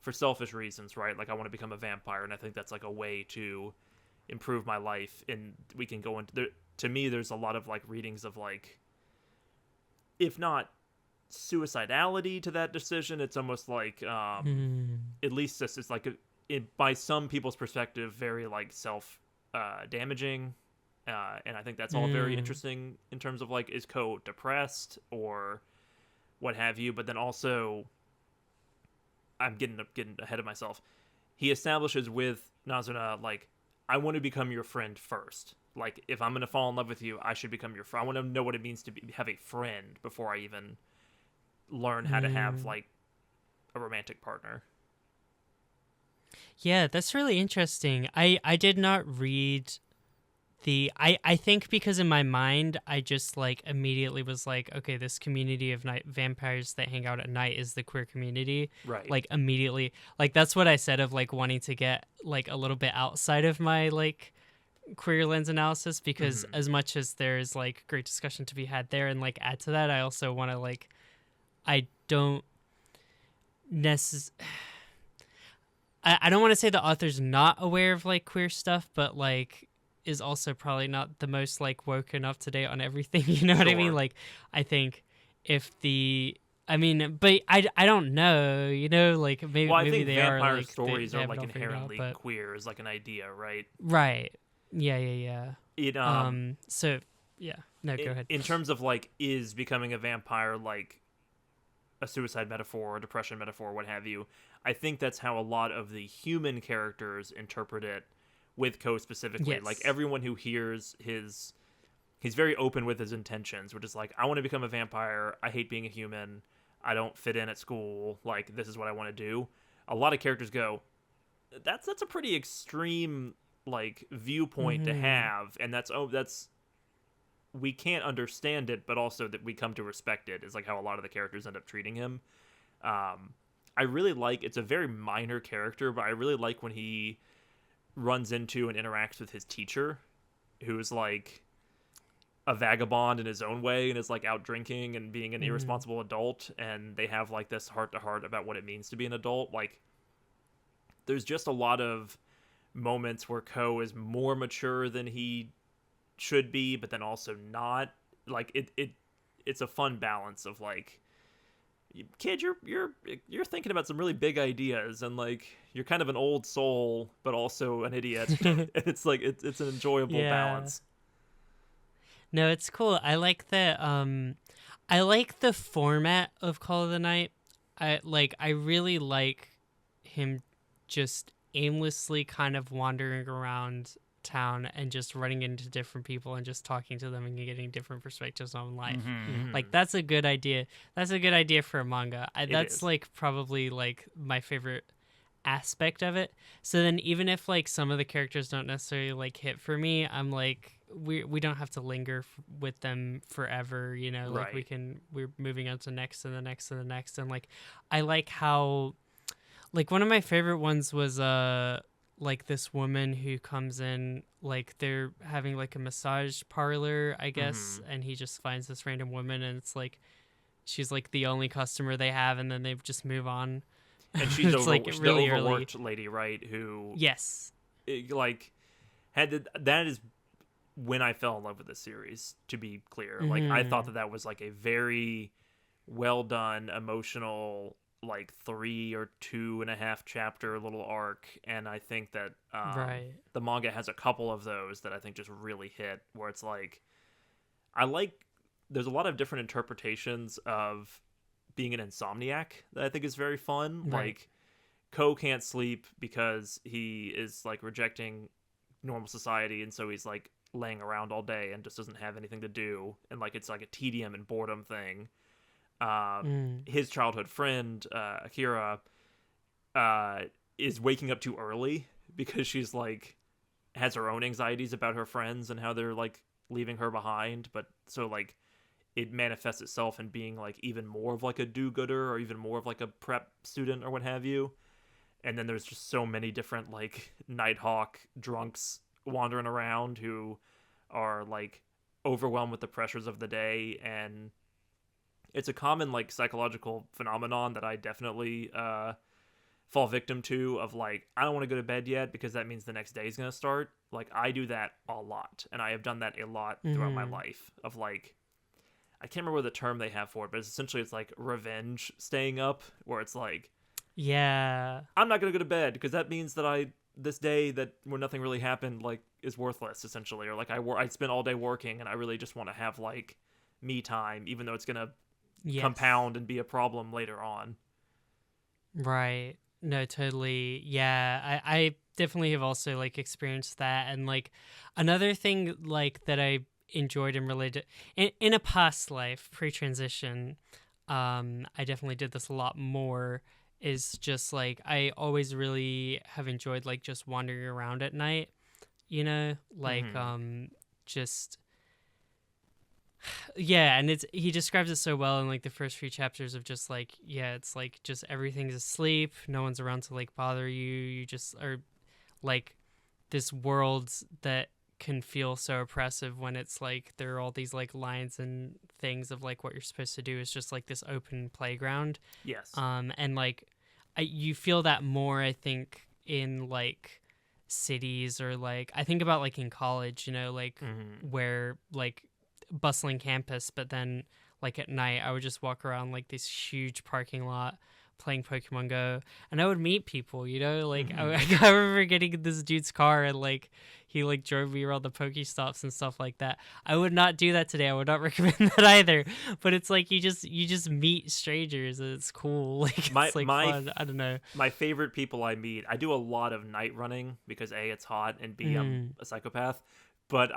for selfish reasons, right? Like I want to become a vampire, and I think that's like a way to improve my life. And we can go into there. To me, there's a lot of like readings of like, if not suicidality to that decision, it's almost like Mm, at least this is like by some people's perspective, very like self damaging. And I think that's all very mm, interesting in terms of like, is Ko depressed or what have you? But then also, I'm getting ahead of myself. He establishes with Nazuna like, I want to become your friend first. Like, if I'm gonna fall in love with you, I should become your friend. I want to know what it means to have a friend before I even learn how to have mm. like a romantic partner. Yeah, that's really interesting. I did not read I think because in my mind I just like immediately was like, okay, this community of night vampires that hang out at night is the queer community. Right. Like immediately, like that's what I said of like wanting to get like a little bit outside of my like queer lens analysis, because Mm-hmm. as much as there's like great discussion to be had there, and like add to that, I also want to like I don't necess- I don't want to say the author's not aware of like queer stuff, but like is also probably not the most like woke and up to date on everything. You know what I mean? Sure. Like I think if the I mean, but I don't know. You know, like Well, I maybe think they are vampire like stories they are have it like all figured out. inherently But queer is like an idea, right? right, yeah, yeah, It yeah. So yeah, no, go in, ahead. in terms of like, is becoming a vampire like a suicide metaphor or depression metaphor, what have you? I think that's how a lot of the human characters interpret it with Ko specifically. Like Yes. everyone who hears he's very open with his intentions, which is like, I want to become a vampire. I hate being a human. I don't fit in at school. Like, this is what I want to do. A lot of characters go, that's a pretty extreme like viewpoint to Mm-hmm. have, and that's we can't understand it, but also that we come to respect it is like how a lot of the characters end up treating him. Um, I really like, it's a very minor character, but I really like when he runs into and interacts with his teacher, who's like a vagabond in his own way and is like out drinking and being an Mm-hmm. irresponsible adult, and they have like this heart to heart about what it means to be an adult. Like, there's just a lot of moments where Ko is more mature than he should be, but then also not. Like it's a fun balance of like, kid, you're thinking about some really big ideas, and like you're kind of an old soul but also an idiot. And it's like it's an enjoyable Yeah. balance. No, it's cool. I like the format of Call of the Night. I really like him just aimlessly kind of wandering around town and just running into different people and just talking to them and getting different perspectives on life. Like that's a good idea. That's a good idea for a manga. It That's is. like probably like my favorite aspect of it. So then even if like some of the characters don't necessarily like hit for me, I'm like we don't have to linger with them forever, you know, like Right. we're moving on to next and the next and the next. And like I like how like one of my favorite ones was like this woman who comes in, like they're having like a massage parlor, I guess, and he just finds this random woman and it's like she's like the only customer they have and then they just move on. And It's like she's the really early. overworked lady, right? Who Yes. like that is when I fell in love with this series. To be clear, like I thought Mhm. that was like a very well done, emotional, like 3 or 2.5 chapter little arc, and I think that Right. the manga has a couple of those that I think just really hit. Where it's like I like there's a lot of different interpretations of being an insomniac that I think is very fun. Right. Like Ko can't sleep because he is like rejecting normal society, and so he's like laying around all day and just doesn't have anything to do, and like it's like a tedium and boredom thing. Mm. His childhood friend Akira is waking up too early because she's like has her own anxieties about her friends and how they're like leaving her behind, but so like it manifests itself in being like even more of like a do-gooder or even more of like a prep student or what have you. And then there's just so many different like Nighthawk drunks wandering around who are like overwhelmed with the pressures of the day, and it's a common like psychological phenomenon that I definitely fall victim to, of like I don't want to go to bed yet because that means the next day is going to start. Like I do that a lot, and I have done that a lot throughout my Mhm. life, of like I can't remember the term they have for it, but it's like revenge staying up, where it's like Yeah. I'm not gonna go to bed because that means that this day that where nothing really happened like is worthless essentially, or like I spent all day working and I really just want to have like me time, even though it's gonna Yes. compound and be a problem later on. Right. No, totally. Yeah. I definitely have also like experienced that. And like another thing like that I enjoyed and related in a past life pre-transition, I definitely did this a lot more, is just like I always really have enjoyed like just wandering around at night, you know, like Mm-hmm. just yeah, and it's he describes it so well in like the first few chapters of just like yeah, it's like just everything's asleep, no one's around to like bother you, you just are like this world that can feel so oppressive when it's like there are all these like lines and things of like what you're supposed to do is just like this open playground. Yes. And like you feel that more I think in like cities, or like I think about like in college, you know, like Mm-hmm. where like bustling campus, but then like at night I would just walk around like this huge parking lot playing Pokemon Go, and I would meet people, you know, like Mm-hmm. I remember getting in this dude's car and like he like drove me around the Pokestops and stuff like that. I would not do that today. I would not recommend that either. But it's like you just meet strangers and it's cool. Like my it's like my fun. I don't know. my favorite people I meet, I do a lot of night running because A, it's hot, and B, I'm Mm. a psychopath. But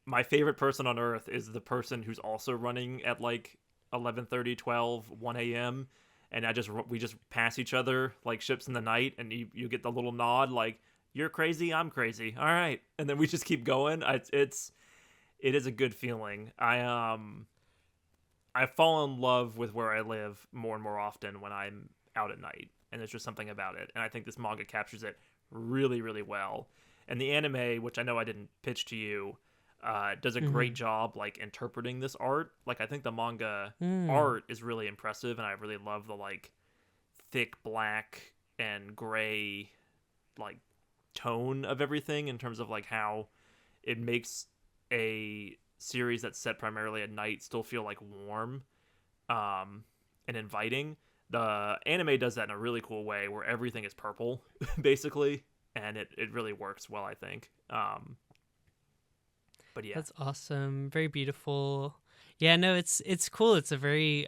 my favorite person on earth is the person who's also running at like 11:30, 12, 1 a.m. And we just pass each other like ships in the night, and you get the little nod like you're crazy, I'm crazy. All right. And then we just keep going. It is a good feeling. I fall in love with where I live more and more often when I'm out at night, and there's just something about it. And I think this manga captures it really, really well. And the anime, which I know I didn't pitch to you, does a great Mhm. job like interpreting this art. Like I think the manga Mm. art is really impressive, and I really love the like thick black and gray like tone of everything in terms of like how it makes a series that's set primarily at night still feel like warm and inviting. The anime does that in a really cool way where everything is purple basically, and it really works well, I think. But yeah, That's awesome. Very beautiful. Yeah, no, it's cool. It's a very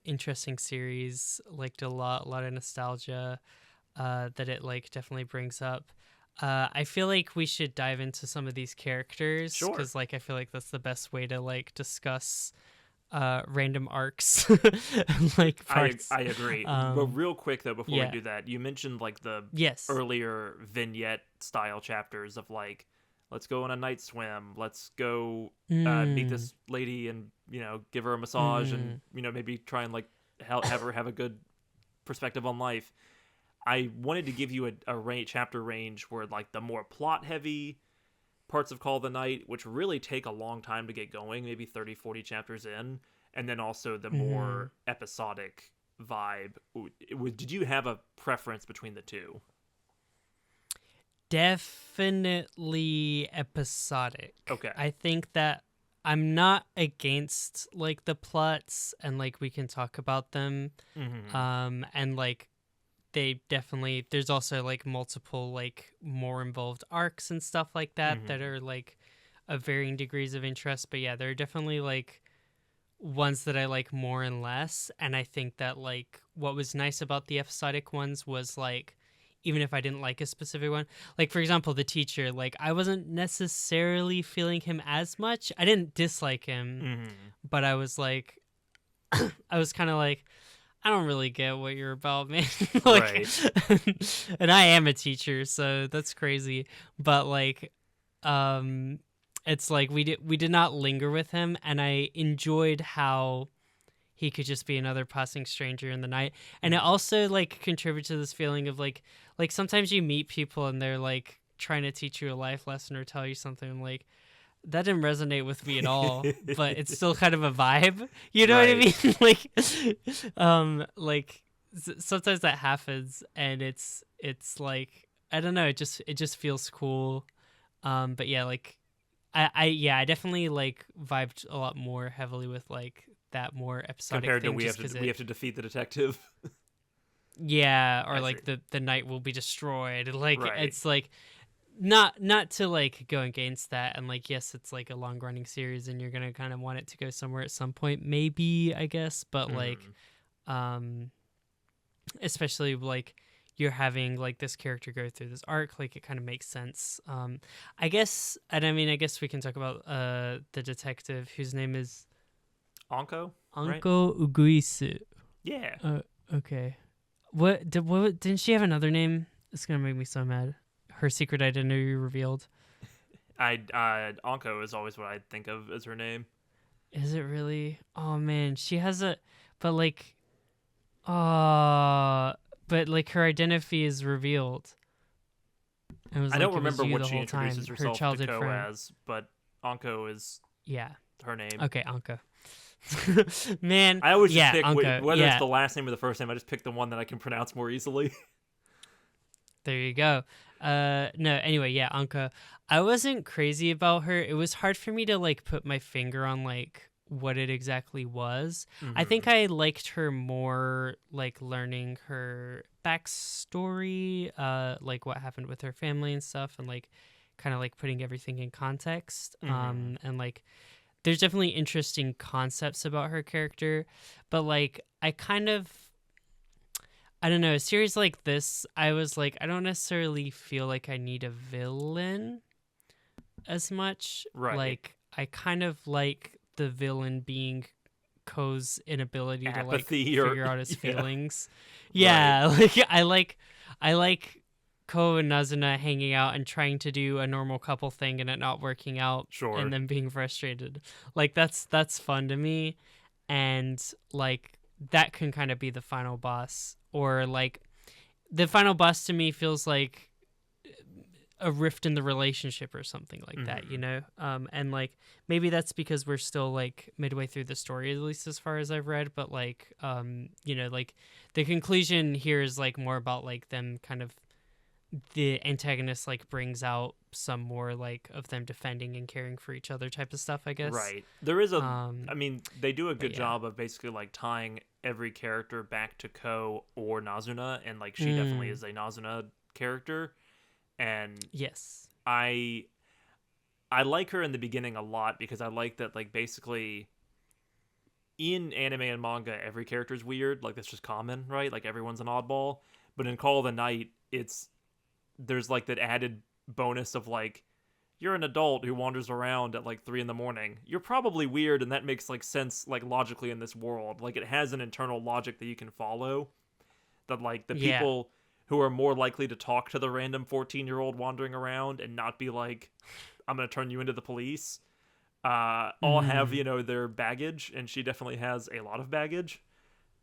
interesting series. Liked a lot of nostalgia that it like definitely brings up. I feel like we should dive into some of these characters sure. because like I feel like that's the best way to like discuss random arcs like parts. I agree. But real quick though, before yeah. we do that, you mentioned like the Yes. earlier vignette style chapters of like, let's go on a night swim, let's go meet this lady and give her a massage and maybe try and like have her have a good perspective on life. I wanted to give you a chapter range where like the more plot heavy parts of Call of the Night, which really take a long time to get going, maybe 30-40 chapters in, and then also the more episodic vibe. Did you have a preference between the two? Definitely episodic. Okay. I think that I'm not against like the plots and like we can talk about them. And like they definitely, there's also like multiple like more involved arcs and stuff like that that are like of varying degrees of interest. But yeah, there are definitely like ones that I like more and less. And I think that like what was nice about the episodic ones was like, even if I didn't like a specific one, like for example, the teacher, like I wasn't necessarily feeling him as much. I didn't dislike him, but I was like, I was kind of like, I don't really get what you're about, man. Like, right. And I am a teacher, so that's crazy. But like, it's like we did not linger with him, and I enjoyed how he could just be another passing stranger in the night. And it also like contributed to this feeling of like sometimes you meet people and they're like trying to teach you a life lesson or tell you something like that didn't resonate with me at all, but it's still kind of a vibe. You know what I mean? Like sometimes that happens and it's like, I don't know, it just feels cool. But yeah, like I definitely like vibed a lot more heavily with like that more episodic compared thing, to we have to defeat the detective. Yeah, or like the night will be destroyed. Like right. It's like not to like go against that, and like yes, it's like a long running series and you're gonna kind of want it to go somewhere at some point, maybe, I guess, but like especially like you're having like this character go through this arc, like it kind of makes sense. I guess, and I mean I guess we can talk about the detective whose name is Anko Uguisu. Yeah. Okay. What didn't she have another name? It's gonna make me so mad. Her secret identity revealed. Anko is always what I think of as her name. Is it really? Oh man, she has but like her identity is revealed. It was I like, don't remember what she time. introduces herself her to Ko friend. as, but Anko is her name. Okay, Anko. Man, I always just pick Anko, whether it's the last name or the first name. I just pick the one that I can pronounce more easily. There you go. No, anyway, yeah, Anka. I wasn't crazy about her. It was hard for me to like put my finger on like what it exactly was. I think I liked her more like learning her backstory, like what happened with her family and stuff, and like kind of like putting everything in context. And like there's definitely interesting concepts about her character, but like I don't know, a series like this, I was like, I don't necessarily feel like I need a villain as much. Right. Like, I kind of like the villain being Ko's inability to like figure out his feelings. Yeah, right. Like I like Ko and Nazuna hanging out and trying to do a normal couple thing and it not working out. Sure. And then being frustrated. Like that's fun to me. And like that can kind of be the final boss, or like the final boss to me feels like a rift in the relationship or something like that, you know? And like maybe that's because we're still like midway through the story, at least as far as I've read, but like you know, like the conclusion here is like more about like them kind of the antagonist like brings out some more like of them defending and caring for each other type of stuff, I guess. Right. There is Um, I mean, they do a but good yeah. job of basically like tying every character back to Ko or Nazuna, and like she definitely Mm, is a Nazuna character, and yes. I I like her in the beginning a lot because I like that like basically in anime and manga every character is weird, like that's just common, right? Like everyone's an oddball, but in Call of the Night there's like that added bonus of like you're an adult who wanders around at like 3 in the morning. You're probably weird, and that makes like sense like logically in this world. Like it has an internal logic that you can follow. That like the Yeah. people who are more likely to talk to the random 14-year-old wandering around and not be like, I'm gonna turn you into the police. All have Mm, their baggage, and she definitely has a lot of baggage.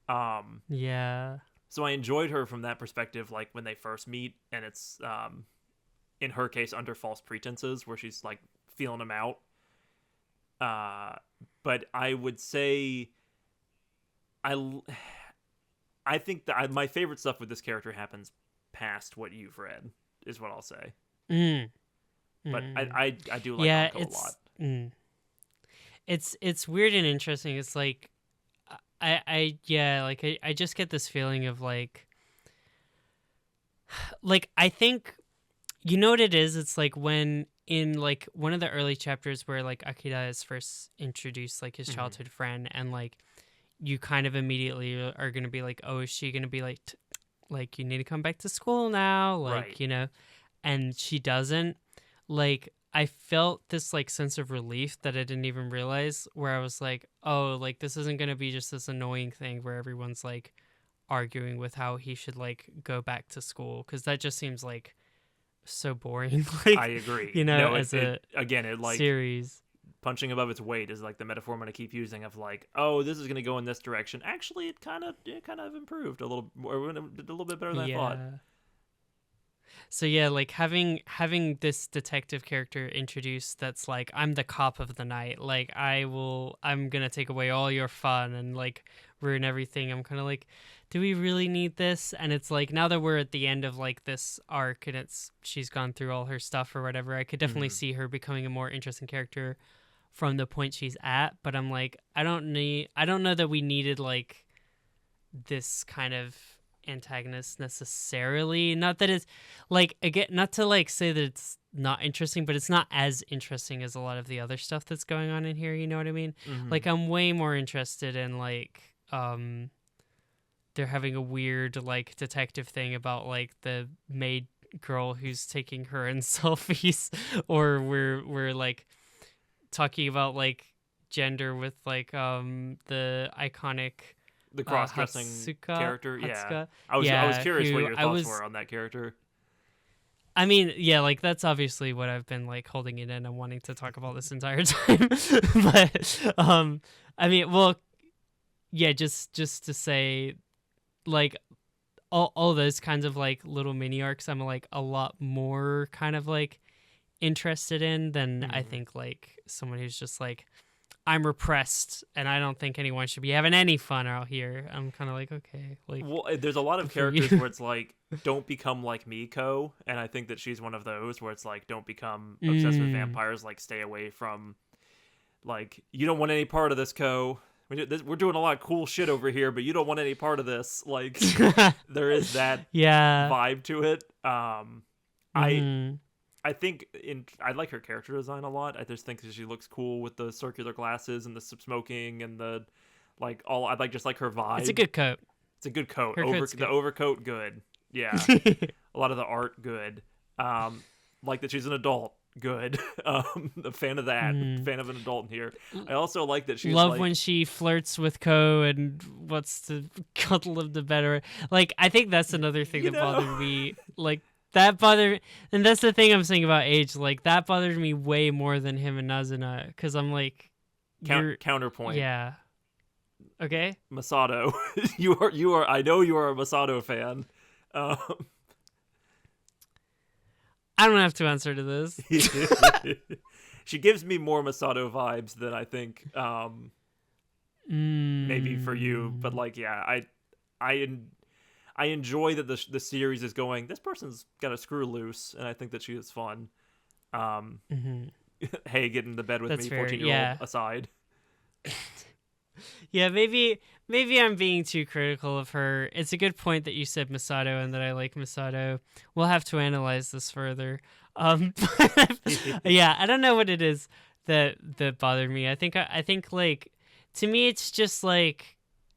Um, yeah. so I enjoyed her from that perspective, like when they first meet, and it's in her case under false pretenses where she's like feeling him out. uh but I would say i I think that my favorite stuff with this character happens past what you've read, is what I'll say. Mm, But mm. I do like Yeah, Anko a lot. it's weird and interesting. It's like I just get this feeling of like I think you know what it is. It's like when in like one of the early chapters where like Akira is first introduced, like his Hmm. childhood friend, and like you kind of immediately are gonna be like, oh, is she gonna be like like you need to come back to school now, Right. like and she doesn't. Like I felt this like sense of relief that I didn't even realize, where I was like, oh, like this isn't gonna be just this annoying thing where everyone's like arguing with how he should like go back to school, because that just seems like so boring. I Like, agree. No, it, as it a again, it like series. punching above its weight is like the metaphor I'm going to keep using of like, oh, this is going to go in this direction. Actually, it kind of improved a little more, a little bit better than I thought. Yeah. So yeah, like having this detective character introduced that's like, I'm the cop of the night. Like I'm gonna take away all your fun and like ruin everything. I'm kind of like, do we really need this? And it's like, now that we're at the end of like this arc and she's gone through all her stuff or whatever, I could definitely Hmm. see her becoming a more interesting character from the point she's at. But I'm like, I don't know that we needed like this kind of antagonist necessarily. Not that it's like, again, not to like say that it's not interesting, but it's not as interesting as a lot of the other stuff that's going on in here, you know what I mean? Hmm. Like I'm way more interested in like they're having a weird like detective thing about like the maid girl who's taking her in selfies, or we're like talking about like gender with like the iconic The cross-dressing Hatsuka. character, yeah. Hatsuka. I was Yeah, curious what who your I thoughts was. were on that character. I mean, yeah, like that's obviously what I've been like holding it in and wanting to talk about this entire time. But I mean, well, yeah, just to say, like all those kinds of like little mini arcs, I'm like a lot more kind of like interested in than I Hmm. think like someone who's just like, I'm repressed and I don't think anyone should be having any fun out here. I'm kind of like, okay, like Well, there's a lot of good for you. characters where it's like, don't become like Miko, and I think that she's one of those where it's like, don't become obsessed with Mm. vampires. Like, stay away from, like, you don't want any part of this, Ko. We're doing a lot of cool shit over here, but you don't want any part of this. Like, there is that Yeah. vibe to it. I Mm-hmm. I think I like her character design a lot. I just think that she looks cool with the circular glasses and the smoking and the like all. I like just like her It's a vibe. good coat. It's a good coat. Her coat's The good. overcoat, good. Yeah, a lot of the art, good. Um, like that she's an adult, good. A fan of that. Mm. Fan of an adult in here. I also like that she's Love like, when she flirts with Ko and wants to cuddle him to better. Like, I think that's another thing you that know, bothered me. Like, that bothered, and that's the thing I'm saying about age. Like, that bothered me way more than him and Nazuna, because I'm like, you're, counterpoint. yeah, okay. Masato, you are. I know you are a Masato fan. Um, I don't have to answer to this. she gives me more Masato vibes than I think maybe for you, but Mm. like yeah, I I enjoy that the series is going, this person's got a screw loose, and I think that she is fun. Mm-hmm. Hey, get into bed with That's me, fair. 14-year-old Yeah. aside. Yeah, maybe I'm being too critical of her. It's a good point that you said Masato and that I like Masato. We'll have to analyze this further. Yeah, I don't know what it is that bothered me. I think like to me it's just like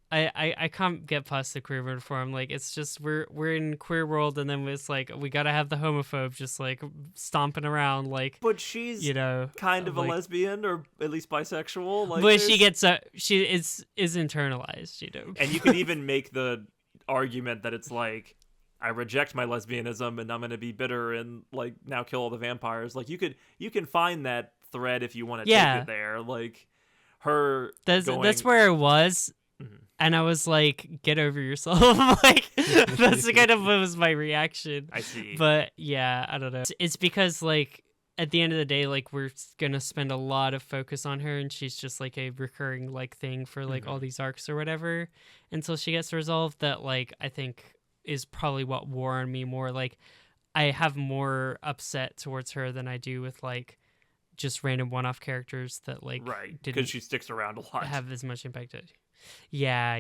I can't get past the queer word form. Like it's just we're in queer world and then it's like we gotta have the homophobe just like stomping around like But she's kind of a like lesbian or at least bisexual. Like, but she gets she is internalized, and you could even make the argument that it's like, I reject my lesbianism and I'm gonna be bitter and like now kill all the vampires. Like you can find that thread if you want to take it there. Like her that's where it was. Mhm. And I was like, get over yourself. Like, that's kind of what was my reaction. I see. But yeah, I don't know. It's because, like, at the end of the day, like, we're going to spend a lot of focus on her. And she's just, like, a recurring, like, thing for, like, all these arcs or whatever until she gets resolved. That, like, I think is probably what wore on me more. Like, I have more upset towards her than I do with, like, just random one-off characters that, like, right, because she sticks around a lot. Have as much impact. Yeah,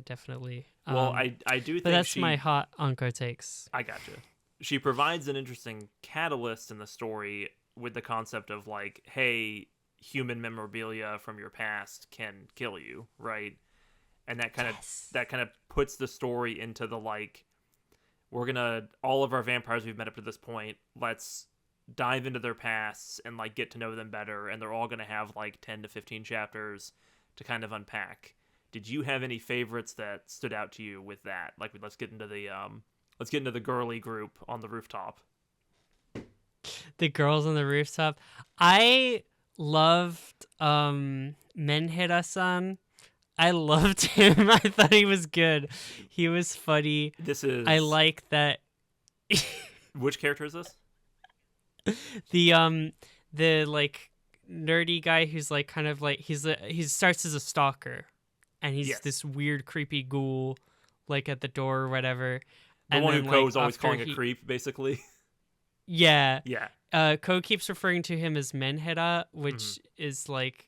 definitely. Well, I do think but that's my hot Anko takes. I gotcha. She provides an interesting catalyst in the story with the concept of like, hey, human memorabilia from your past can kill you, right? And that kind of puts the story into the like, we're gonna all of our vampires we've met up to this point, let's dive into their pasts and like get to know them better, and they're all gonna have like 10 to 15 chapters to kind of unpack. Did you have any favorites that stood out to you with that? Like, let's get into the girly group on the rooftop. The girls on the rooftop. I loved Menhira-san. I loved him. I thought he was good. He was funny. I like that. Which character is this? The like nerdy guy who's like kind of like he starts as a stalker. And he's this weird, creepy ghoul, like, at the door or whatever. The one who Ko's always calling a creep, basically. Yeah. Yeah. Ko keeps referring to him as Menhira, which is, like,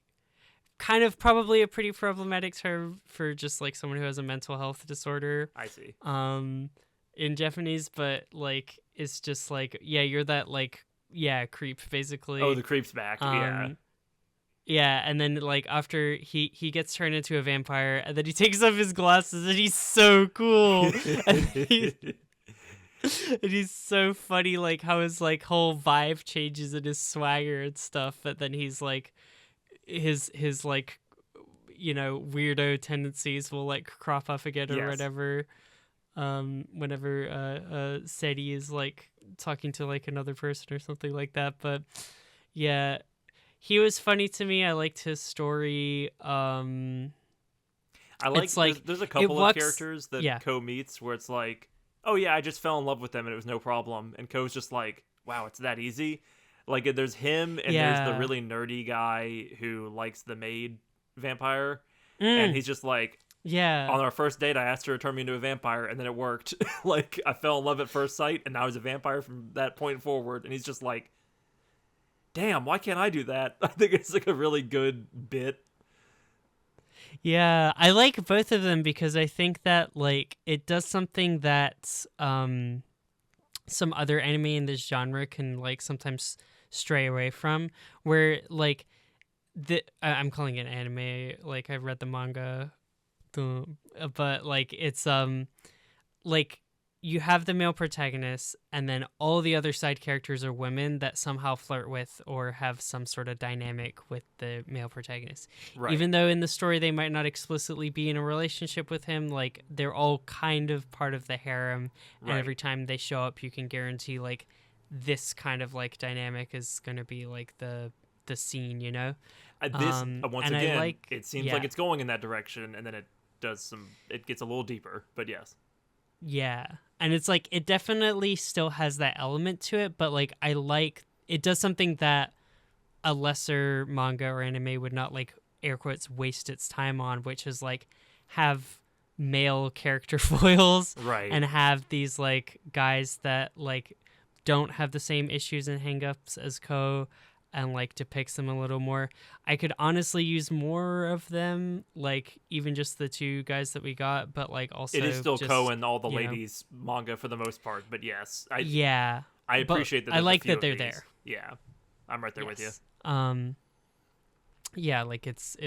kind of probably a pretty problematic term for just, like, someone who has a mental health disorder. I see. In Japanese, but, like, it's just, like, yeah, you're that, like, creep, basically. Oh, the creep's back, yeah. Yeah, and then like after he gets turned into a vampire, and then he takes off his glasses, and he's so cool, and he's so funny, like how his like whole vibe changes and his swagger and stuff. But then he's like his like weirdo tendencies will like crop up again or whatever. Whenever Sadie is like talking to like another person or something like that. But yeah. He was funny to me. I liked his story. I like there's a couple of characters that Ko meets where it's like, oh yeah, I just fell in love with them and it was no problem. And Ko's just like, wow, it's that easy. Like there's him and there's the really nerdy guy who likes the maid vampire. And he's just like, on our first date, I asked her to turn me into a vampire and then it worked. Like I fell in love at first sight and I was a vampire from that point forward. And he's just like, damn, why can't I do that? I think it's like a really good bit. Yeah, I like both of them because I think that like it does something that some other anime in this genre can like sometimes stray away from, where like I'm calling it anime, like I've read the manga, but like it's like you have the male protagonist and then all the other side characters are women that somehow flirt with or have some sort of dynamic with the male protagonist. Right. Even though in the story they might not explicitly be in a relationship with him, like they're all kind of part of the harem. And every time they show up, you can guarantee like this kind of like dynamic is going to be like the scene, you know? Once again, it seems like it's going in that direction and then it gets a little deeper, but yes. Yeah. And it's like it definitely still has that element to it, but like it does something that a lesser manga or anime would not like air quotes waste its time on, which is like have male character foils Right. and have these like guys that like don't have the same issues and hangups as Ko and like depicts them a little more. I could honestly use more of them, like even just the two guys that we got, but like also It is still just, Ko and all the you know, ladies manga for the most part, but yes, yeah. I But appreciate that. I There's like a few that they're of these. there. Yeah, I'm right there with you. Yeah, like it's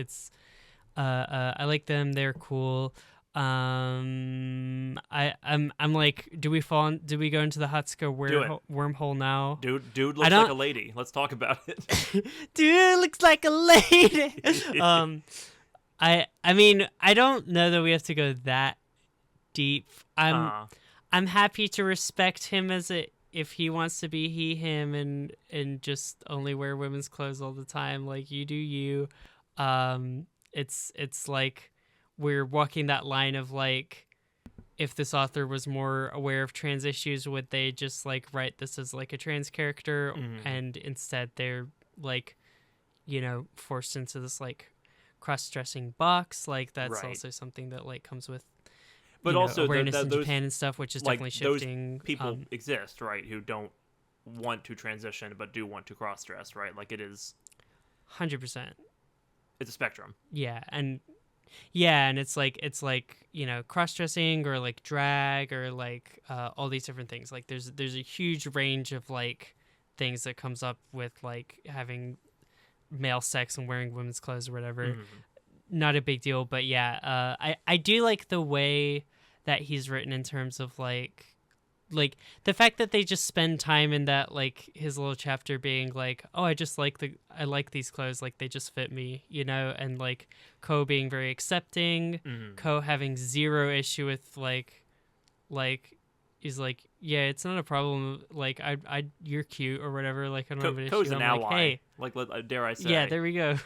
I like them. They're cool. I'm like, do we go into the Hatsuka wormhole now? Dude looks like a lady. Let's talk about it. Dude looks like a lady. I mean, I don't know that we have to go that deep. I'm happy to respect him as if he wants to be he him and just only wear women's clothes all the time. Like, you do you. It's like we're walking that line of like, if this author was more aware of trans issues, would they just like write this as like a trans character, and instead they're like, you know, forced into this like cross-dressing box? Like that's also something that like comes with, but also awareness in Japan and stuff, which is like, definitely shifting. Those people exist, right? Who don't want to transition but do want to cross-dress, right? Like, it is 100%. It's a spectrum. Yeah, and it's like you know, cross-dressing or like drag or like all these different things. Like there's a huge range of like things that comes up with like having male sex and wearing women's clothes or whatever. Not a big deal, but yeah, I do like the way that he's written in terms of like the fact that they just spend time in that, like his little chapter being like, oh, I like these clothes, like they just fit me, you know, and like Ko being very accepting, Ko having zero issue with like he's like, yeah, it's not a problem, like I you're cute or whatever, like I don't have an issue. Ko's an ally. Like, hey, dare I say? Yeah, there we go.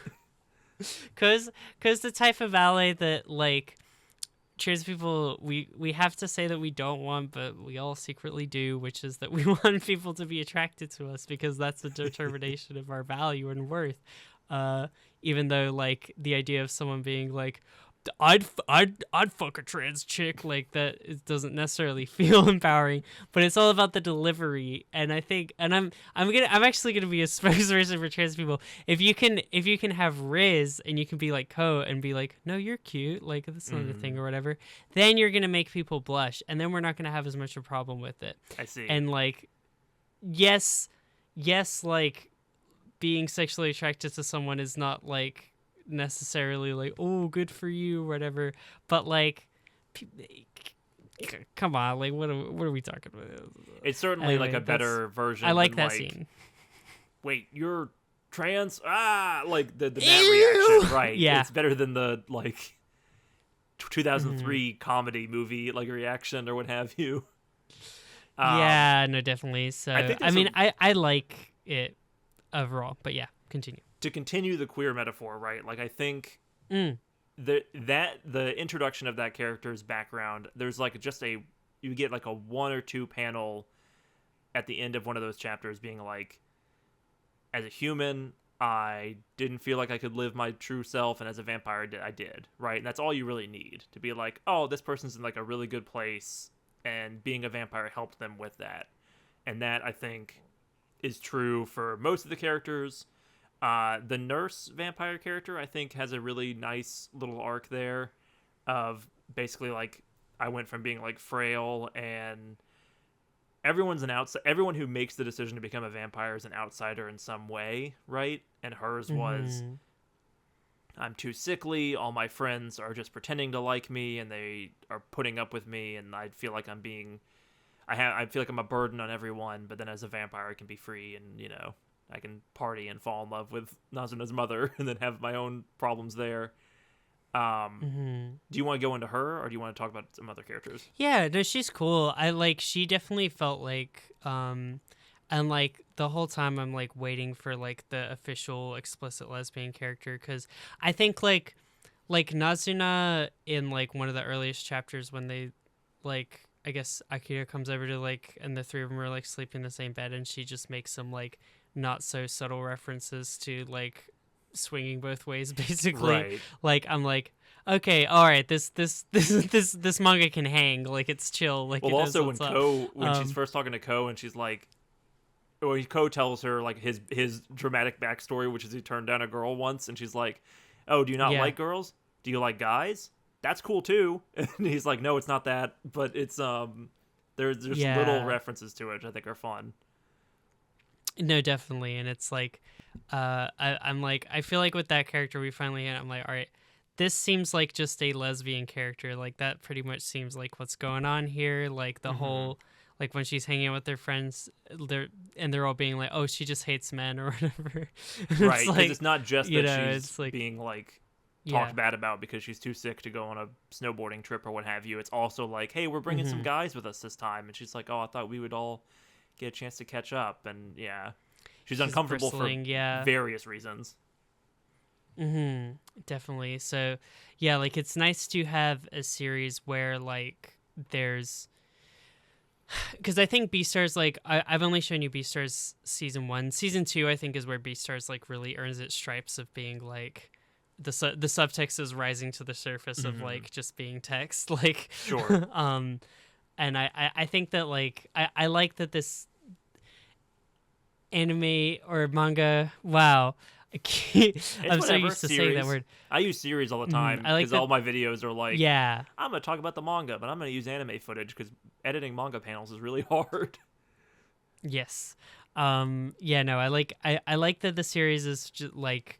Cause the type of ally that like trans people we have to say that we don't want, but we all secretly do, which is that we want people to be attracted to us because that's a determination of our value and worth. Even though like the idea of someone being like, I'd fuck a trans chick, like that, it doesn't necessarily feel empowering, but it's all about the delivery. And I think, and I'm actually gonna be a spokesperson for trans people. If you can have Riz and you can be like Ko and be like, no, you're cute, like that's not a thing or whatever, then you're gonna make people blush, and then we're not gonna have as much of a problem with it. I see. And like, yes, like being sexually attracted to someone is not like necessarily like, oh, good for you, whatever, but like, come on, like what are we talking about? It's certainly like a better version. I like than, that like, scene. Wait, you're trans? Like the that Ew! reaction, right? Yeah, it's better than the like 2003 comedy movie like reaction or what have you. Yeah, no, definitely. So I like it overall, but yeah, continue. To continue the queer metaphor, right? Like, I think the introduction of that character's background, there's like you get like a 1 or 2 panel at the end of one of those chapters being like, as a human, I didn't feel like I could live my true self, and as a vampire, I did, right? And that's all you really need to be like, oh, this person's in like a really good place, and being a vampire helped them with that. And that, I think, is true for most of the characters. The nurse vampire character, I think, has a really nice little arc there of basically like, I went from being like frail and everyone who makes the decision to become a vampire is an outsider in some way, right? And hers was, I'm too sickly, all my friends are just pretending to like me and they are putting up with me, and I feel like I feel like I'm a burden on everyone, but then as a vampire I can be free and, you know, I can party and fall in love with Nazuna's mother and then have my own problems there. Do you want to go into her, or do you want to talk about some other characters? Yeah, no, she's cool. She definitely felt like, and like the whole time I'm like waiting for like the official explicit lesbian character, because I think like Nazuna in like one of the earliest chapters when they like, I guess Akira comes over to like, and the three of them are like sleeping in the same bed, and she just makes some like not so subtle references to like swinging both ways, basically. Right. Like, I'm like, okay, all right, this manga can hang, like it's chill, like Well, it knows also what's up. when she's first talking to Ko and she's like, or Ko tells her like his dramatic backstory, which is he turned down a girl once, and she's like, "Oh, do you not Yeah. like girls? Do you like guys? That's cool too." And he's like, "No, it's not that, but it's there's little Yeah. references to it which I think are fun." No, definitely, and it's like, I'm like, I feel like with that character we finally hit. I'm like, all right, this seems like just a lesbian character. Like that pretty much seems like what's going on here. Like the Hmm. whole, like when she's hanging out with their friends, they're all being like, oh, she just hates men or whatever. It's Right, because like, it's not just that she's it's like, being like yeah. talked bad about because she's too sick to go on a snowboarding trip or what have you. It's also like, hey, we're bringing some Hmm. guys with us this time, and she's like, oh, I thought we would all get a chance to catch up, and yeah, she's She's uncomfortable for bristling, yeah. various reasons. Definitely. So, yeah, like it's nice to have a series where like there's because I think Beastars like I've only shown you Beastars season 1. Season 2 I think is where Beastars like really earns its stripes of being like the subtext is rising to the surface of Hmm. like just being text like Sure. and I think that like I like that this anime or manga, wow, It's I'm so whatever used to saying that series. word. I use series all the time I like because that. all my videos are like, Yeah. I'm gonna talk about the manga, but I'm gonna use anime footage because editing manga panels is really hard. Yes. Yeah, no, I like that the series is just like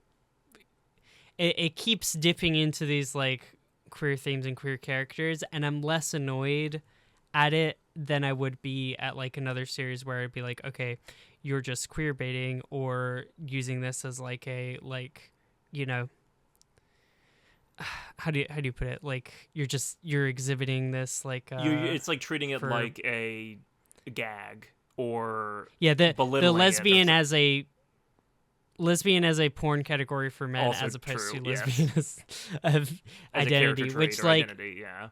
it keeps dipping into these like queer themes and queer characters, and I'm less annoyed at it than I would be at like another series where it'd be like, okay, you're just queer baiting or using this as like a like, you know, how do you put it? Like you're exhibiting this like It's like treating it for like a gag or yeah, the belittling it or lesbian as a porn category for men also as opposed true. to Yes, lesbian as of as a character identity, trait which or like identity. Yeah.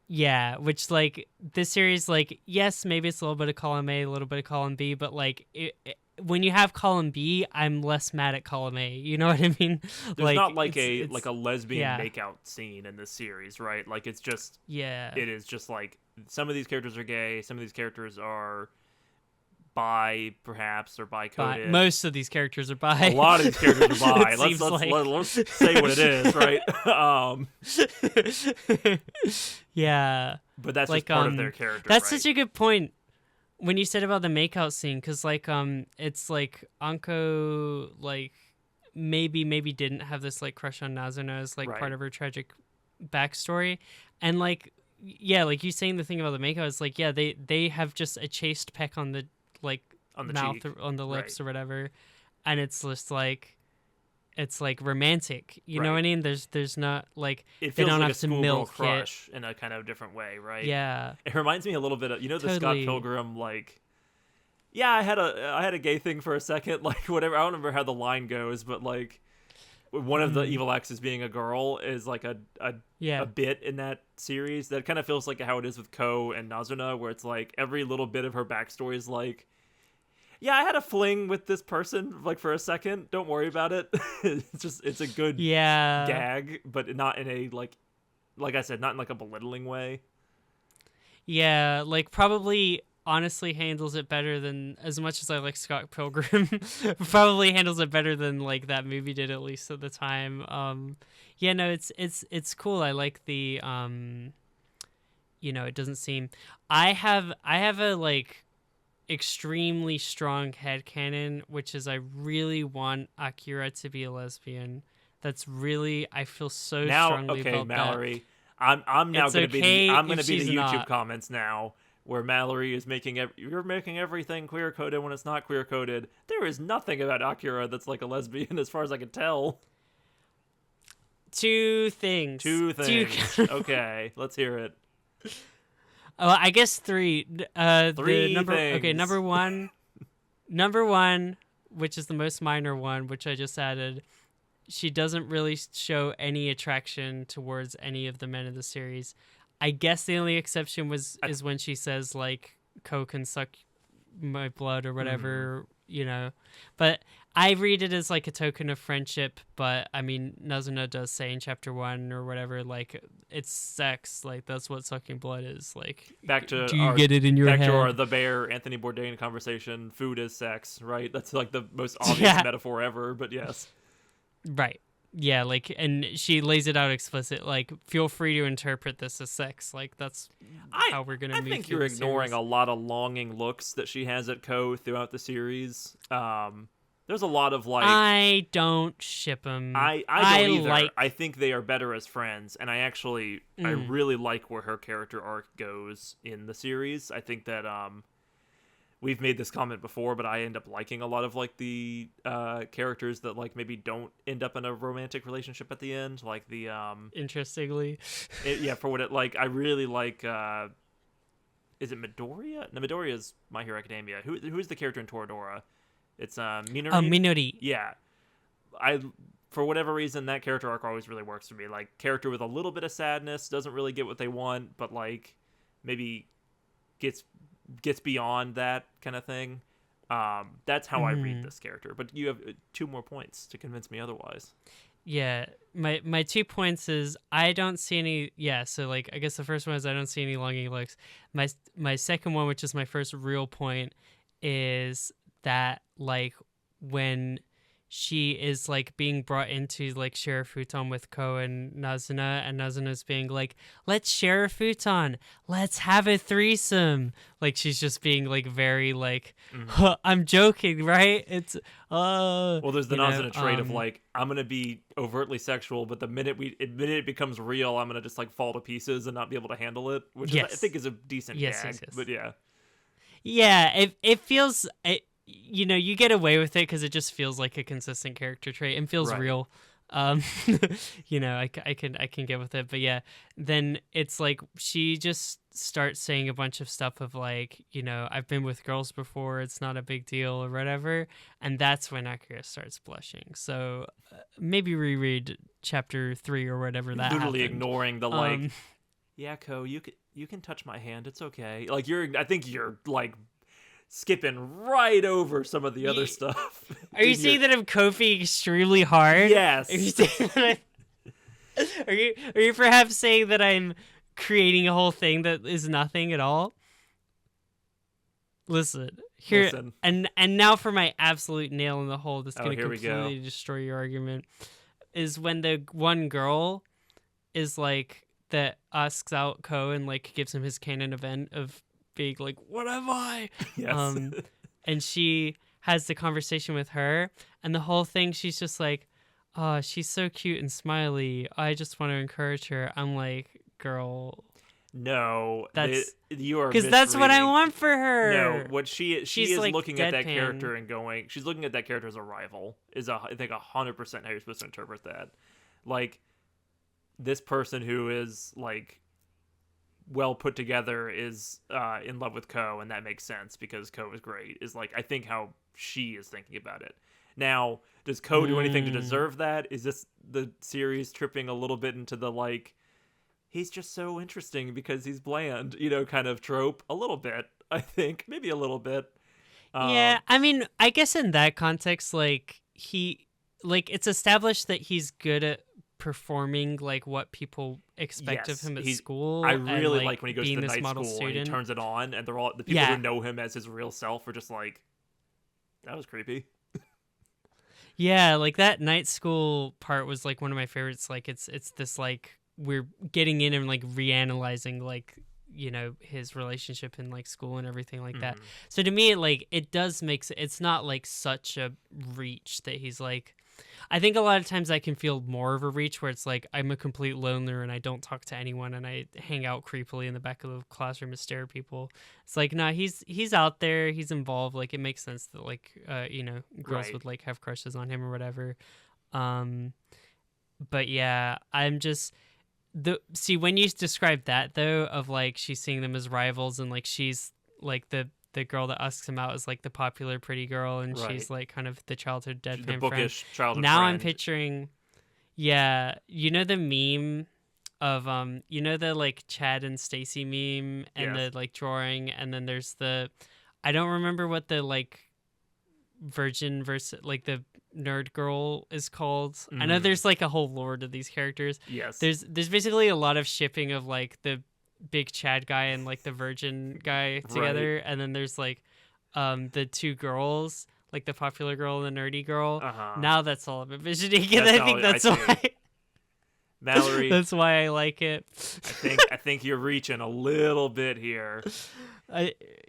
yeah, which like this series like yes, maybe it's a little bit of column A, a little bit of column B, but like when you have column B, I'm less mad at column A. You know what I mean? There's Like not like it's a lesbian yeah. makeout scene in this series, right? Like Yeah. it is just like some of these characters are gay, some of these characters are bi, perhaps, or bi But coded. most of these characters are A bi. lot of these characters are bi. It seems like Let's say what it is, right? yeah. But that's just Like part of their character, that's right? such a good point when you said about the makeout scene, because like it's like Anko like maybe didn't have this like crush on Nazuna as like part Right. of her tragic backstory, and like yeah, like you saying the thing about the makeout is like yeah, they have just a chaste peck on the like On the mouth cheek. or on the lips Right. or whatever, and it's just like it's like romantic, you know what I Right. mean? There's not like It they feels don't like a have to schoolgirl milk it. crush in a kind of different way, right? Yeah, It reminds me a little bit of the Scott totally. Pilgrim like yeah, I had a gay thing for a second, like whatever. I don't remember how the line goes, but like one of the Mm, evil exes being a girl is like a yeah. bit in that series that kind of feels like how it is with Ko and Nazuna, where it's like every little bit of her backstory is like, yeah, I had a fling with this person like for a second. Don't worry about it. It's a good Yeah. gag, but not in a like I said, not in like a belittling way. Yeah, like probably honestly handles it better than as much as I like Scott Pilgrim. Probably handles it better than like that movie did at least at the time. Yeah, no, it's cool. I like the you know, it doesn't seem I have a like extremely strong headcanon, which is I really want Akira to be a lesbian. That's really I feel so Now, strongly okay, about that. Mallory, I'm now It's going to be okay I'm going if to be she's the YouTube not. comments now where Mallory is making you're making everything queer coded when it's not queer coded. There is nothing about Akira that's like a lesbian as far as I can tell. Two things. Two Two. things. Okay, let's hear it. Well, I guess three. The Three number. Okay, things. number one. Number one, which is the most minor one, which I just added. She doesn't really show any attraction towards any of the men of the series. I guess the only exception is when she says like, "Ko can suck my blood" or Mhm. whatever. but I read it as like a token of friendship. But I mean, Nazuna does say in chapter 1 or whatever, like it's sex, like that's what sucking blood is. Like, do you get it in your head? Back to our the bear Anthony Bourdain conversation. Food is sex, right? That's like the most obvious metaphor ever, but yes, right. Yeah, like, and she lays it out explicit. Like, feel free to interpret this as sex. Like, that's how we're gonna. I think you're ignoring a lot of longing looks that she has at Ko throughout the series. There's a lot of like. I don't ship them. I don't either. I think they are better as friends, and I really like where her character arc goes in the series. I think that we've made this comment before, but I end up liking a lot of like the characters that like maybe don't end up in a romantic relationship at the end, like the interestingly, for what it like. I really like. Is it Midoriya? No, Midoriya is My Hero Academia. Who's the character in Toradora? It's Minori. Minori. Yeah, for whatever reason that character arc always really works for me. Like character with a little bit of sadness, doesn't really get what they want, but like maybe gets beyond that kind of thing. That's how I read this character. But you have 2 more points to convince me otherwise. Yeah, my 2 points is I don't see any. Yeah, so like I guess the first one is I don't see any longing looks. My second one, which is my first real point, is that like when she is like being brought into like share a futon with Ko and Nazuna's being like, let's share a futon, let's have a threesome. Like she's just being like very like, I'm joking, right? It's well, there's the Nazuna trait of like, I'm gonna be overtly sexual, but the minute it becomes real, I'm gonna just like fall to pieces and not be able to handle it, which I think is a decent gag. Yes. But yeah, it feels you get away with it because it just feels like a consistent character trait and feels real. I can get with it, but yeah, then it's like she just starts saying a bunch of stuff of like, I've been with girls before, it's not a big deal or whatever, and that's when Akira starts blushing. So maybe reread chapter 3 or whatever that literally happened. Ignoring the like, yeah, Ko, you can touch my hand, it's okay. Like I think you're like skipping right over some of the other stuff. Are you saying that I'm Kofi extremely hard? Yes. Are you saying that are you perhaps saying that I'm creating a whole thing that is nothing at all? Listen. And now for my absolute nail in the hole that's going to completely destroy your argument, is when the one girl is like that asks out Ko and like gives him his canon event of being like, what am I? Yes. And she has the conversation with her, and the whole thing she's just like, oh, she's so cute and smiley, I just want to encourage her. I'm like, girl, no, you are, because that's what I want for her. No, what she is like looking at that deadpan. character and going, she's looking at that character as a rival, I think 100% how you're supposed to interpret that. Like, this person who is like well put together is in love with Ko, and that makes sense because Ko is great, is like I think how she is thinking about it. Now, does Ko do anything to deserve that? Is this the series tripping a little bit into the like, he's just so interesting because he's bland, kind of trope? A little bit, I think, maybe a little bit. Yeah, I mean, I guess in that context, like it's established that he's good at performing like what people expect of him at school. I really like when he goes to the night school student. And he turns it on, and they're all the people who know him as his real self are just like, that was creepy. Yeah, like that night school part was like one of my favorites. Like it's this like we're getting in and like reanalyzing like his relationship in like school and everything like that. So to me, it does make it's not like such a reach that he's like. I think a lot of times I can feel more of a reach where it's like I'm a complete loner and I don't talk to anyone and I hang out creepily in the back of the classroom and stare at people. It's like, nah, he's out there, he's involved. Like it makes sense that like girls would like have crushes on him or whatever. But yeah, I'm just when you describe that though of like she's seeing them as rivals and like she's like the girl that asks him out is like the popular pretty girl and she's like kind of the childhood deadpan the bookish friend. Childhood now friend. I'm picturing the meme of the like Chad and Stacy meme and the like drawing, and then there's I don't remember what the like virgin versus like the nerd girl is called. I know Mhm. there's like a whole lore to these characters. Yes. There's basically a lot of shipping of like the big Chad guy and like the virgin guy together, and then there's like the two girls, like the popular girl and the nerdy girl. Uh-huh. Now that's all I'm envisioning, and That's I think all I that's see. why Mallory, that's why I like it. I think you're reaching a little bit here.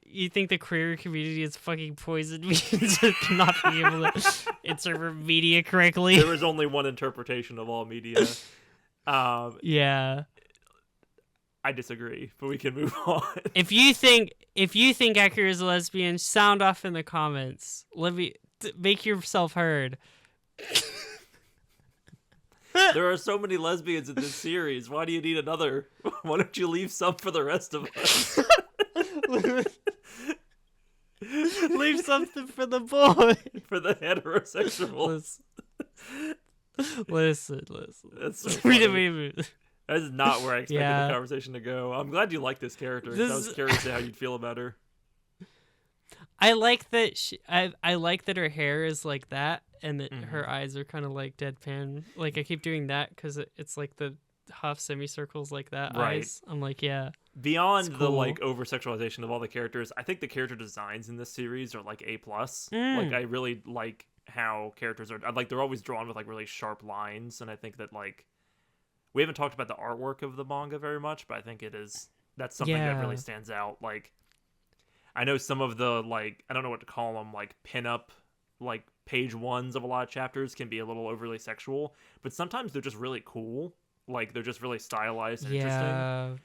You think the queer community has fucking poisoned me to not be able to interpret media correctly? There is only one interpretation of all media. Yeah. I disagree, but we can move on. If you think Akira is a lesbian, sound off in the comments. Let me make yourself heard. There are so many lesbians in this series. Why do you need another? Why don't you leave some for the rest of us? Leave something for the boy. For the heterosexuals. Listen. That's so funny. Wait. That is not where I expected Yeah. the conversation to go. I'm glad you like this character. 'Cause I was curious to how you'd feel about her. I like that I like that her hair is like that, and that her eyes are kind of like deadpan. Like I keep doing that because it's like the half semicircles like that Right. eyes. I'm like, yeah. Beyond It's the cool. like over sexualization of all the characters, I think the character designs in this series are like A+. Mm. Like I really like how characters are like they're always drawn with like really sharp lines, and I think that like we haven't talked about the artwork of the manga very much, but I think that's something that really Yeah. stands out. Like I know some of the like I don't know what to call them, like pinup like page ones of a lot of chapters can be a little overly sexual, but sometimes they're just really cool. Like they're just really stylized and interesting. Yeah.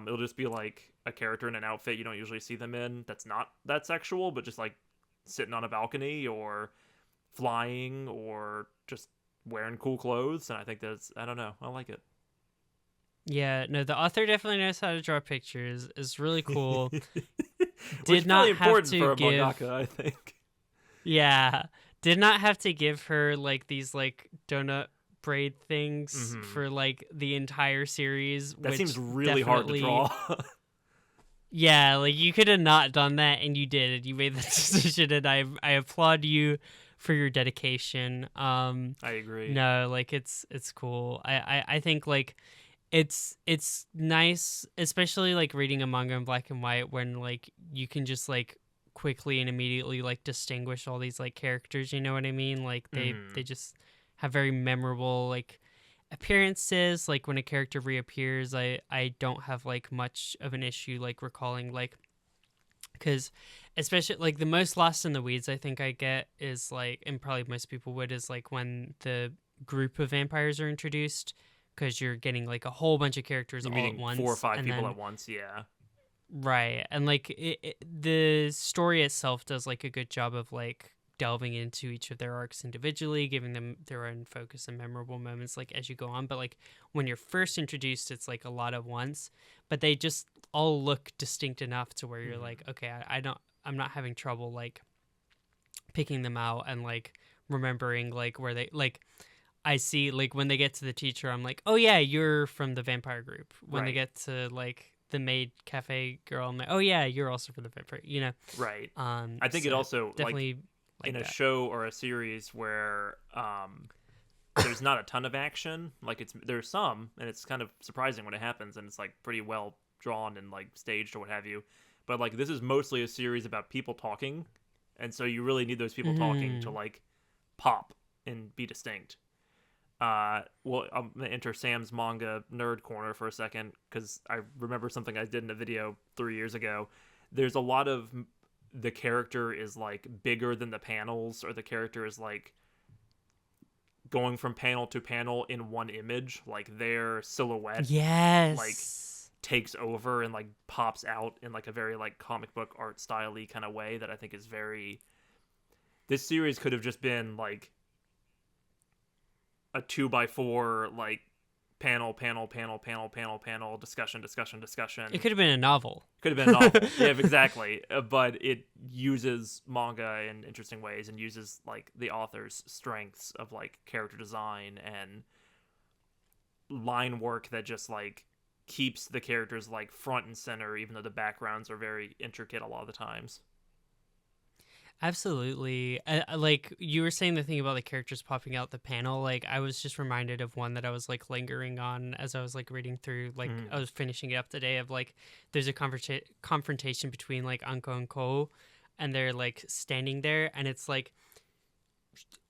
It'll just be like a character in an outfit you don't usually see them in that's not that sexual, but just like sitting on a balcony or flying or just wearing cool clothes. And I think I don't know, I like it. Yeah, no, the author definitely knows how to draw pictures. It's really cool. Which is not really have important to for a give- mangaka, I think. Yeah. Did not have to give her like these like donut braid things Mhm. for like the entire series. That which seems really hard to definitely- draw. Yeah, like you could have not done that, and you did, and you made that decision, and I applaud you for your dedication. I agree. No, like it's cool. I think like it's nice, especially like reading a manga in black and white when like you can just like quickly and immediately like distinguish all these like characters. You know what I mean? Like they just have very memorable like appearances. Like when a character reappears, I don't have like much of an issue like recalling like, because especially like the most lost in the weeds I think I get is like, and probably most people would, is like when the group of vampires are introduced, because you're getting like a whole bunch of characters You're all at meeting once, 4 or 5 and people then- at once, yeah. right, and like the story itself does like a good job of like delving into each of their arcs individually, giving them their own focus and memorable moments like as you go on. But like when you're first introduced, it's like a lot at once, but they just all look distinct enough to where you're like, okay, I'm not having trouble like picking them out and like remembering like where they like. I see like when they get to the teacher, I'm like, oh yeah, you're from the vampire group. When they Right. get to like the maid cafe girl, I'm like, oh yeah, you're also from the vampire, you know. Right. I I think it also definitely like in a that. show or a series where there's not a ton of action, like there's some, and it's kind of surprising when it happens, and it's like pretty well drawn and like staged or what have you, but like this is mostly a series about people talking, and so you really need those people talking to like pop and be distinct. Well, I'm gonna enter Sam's manga nerd corner for a second because I remember something I did in a video 3 years ago. There's a lot of the character is like bigger than the panels, or the character is like going from panel to panel in one image, like their silhouette Yes. like takes over and like pops out in like a very like comic book art style-y kind of way that I think is very. This series could have just been like a 2x4 like panel discussion. It could have been a novel. Could have been a novel. Yeah, exactly. But it uses manga in interesting ways and uses like the author's strengths of like character design and line work that just like keeps the characters like front and center, even though the backgrounds are very intricate a lot of the times. Absolutely. Like you were saying the thing about the characters popping out the panel, like I was just reminded of one that I was like lingering on as I was like reading through, like I was finishing it up today of like there's a confrontation between like Anko and Ko, and they're like standing there, and it's like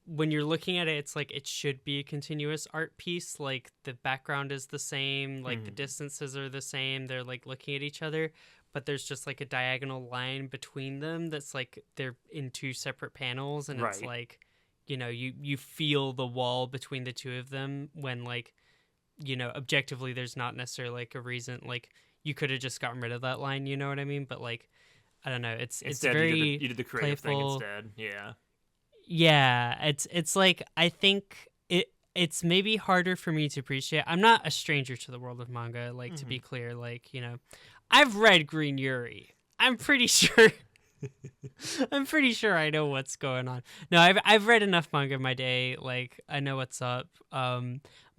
when you're looking at it, it's like it should be a continuous art piece. Like the background is the same, like the distances are the same. They're like looking at each other, but there's just like a diagonal line between them that's like they're in two separate panels, and it's Right. like, you feel the wall between the two of them when like, objectively there's not necessarily like a reason, like you could have just gotten rid of that line, you know what I mean? But like, I don't know, it's Instead, very you did the creative playful. thing instead. Yeah. Yeah, it's like I think it's maybe harder for me to appreciate. I'm not a stranger to the world of manga, like to be clear, like, I've read Green Yuri. I'm pretty sure I'm pretty sure I know what's going on. No, I've read enough manga in my day, like I know what's up.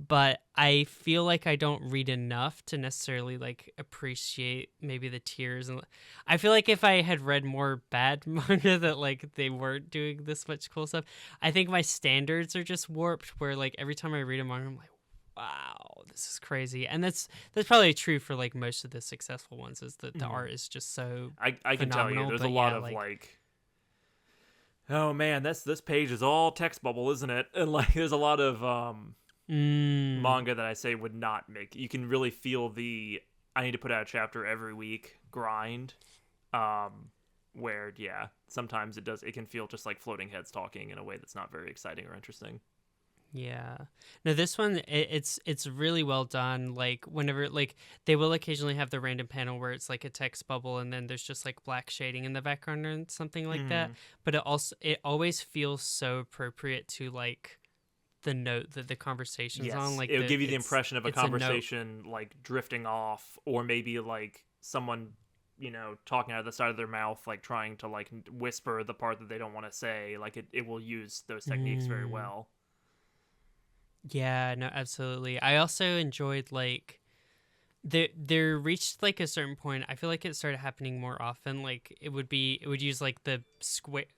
But I feel like I don't read enough to necessarily like appreciate maybe the tears, and I feel like if I had read more bad manga that like they weren't doing this much cool stuff, I think my standards are just warped where like every time I read a manga I'm like, wow, this is crazy. And that's probably true for like most of the successful ones, is that the art is just so I can tell you there's a lot of like, oh man, this page is all text bubble, isn't it? And like there's a lot of manga that I say would not make. You can really feel the I need to put out a chapter every week grind. Where sometimes it can feel just like floating heads talking in a way that's not very exciting or interesting. Yeah. No, this one it's really well done. Like whenever like they will occasionally have the random panel where it's like a text bubble and then there's just like black shading in the background or something like that. But it always feels so appropriate to like the note that the conversation's on. Like it'll give you the impression of a conversation like drifting off, or maybe like someone talking out of the side of their mouth, like trying to like whisper the part that they don't want to say. Like it will use those techniques very well. Yeah, no, absolutely. I also enjoyed like there reached like a certain point. I feel like it started happening more often. Like it would use like the squares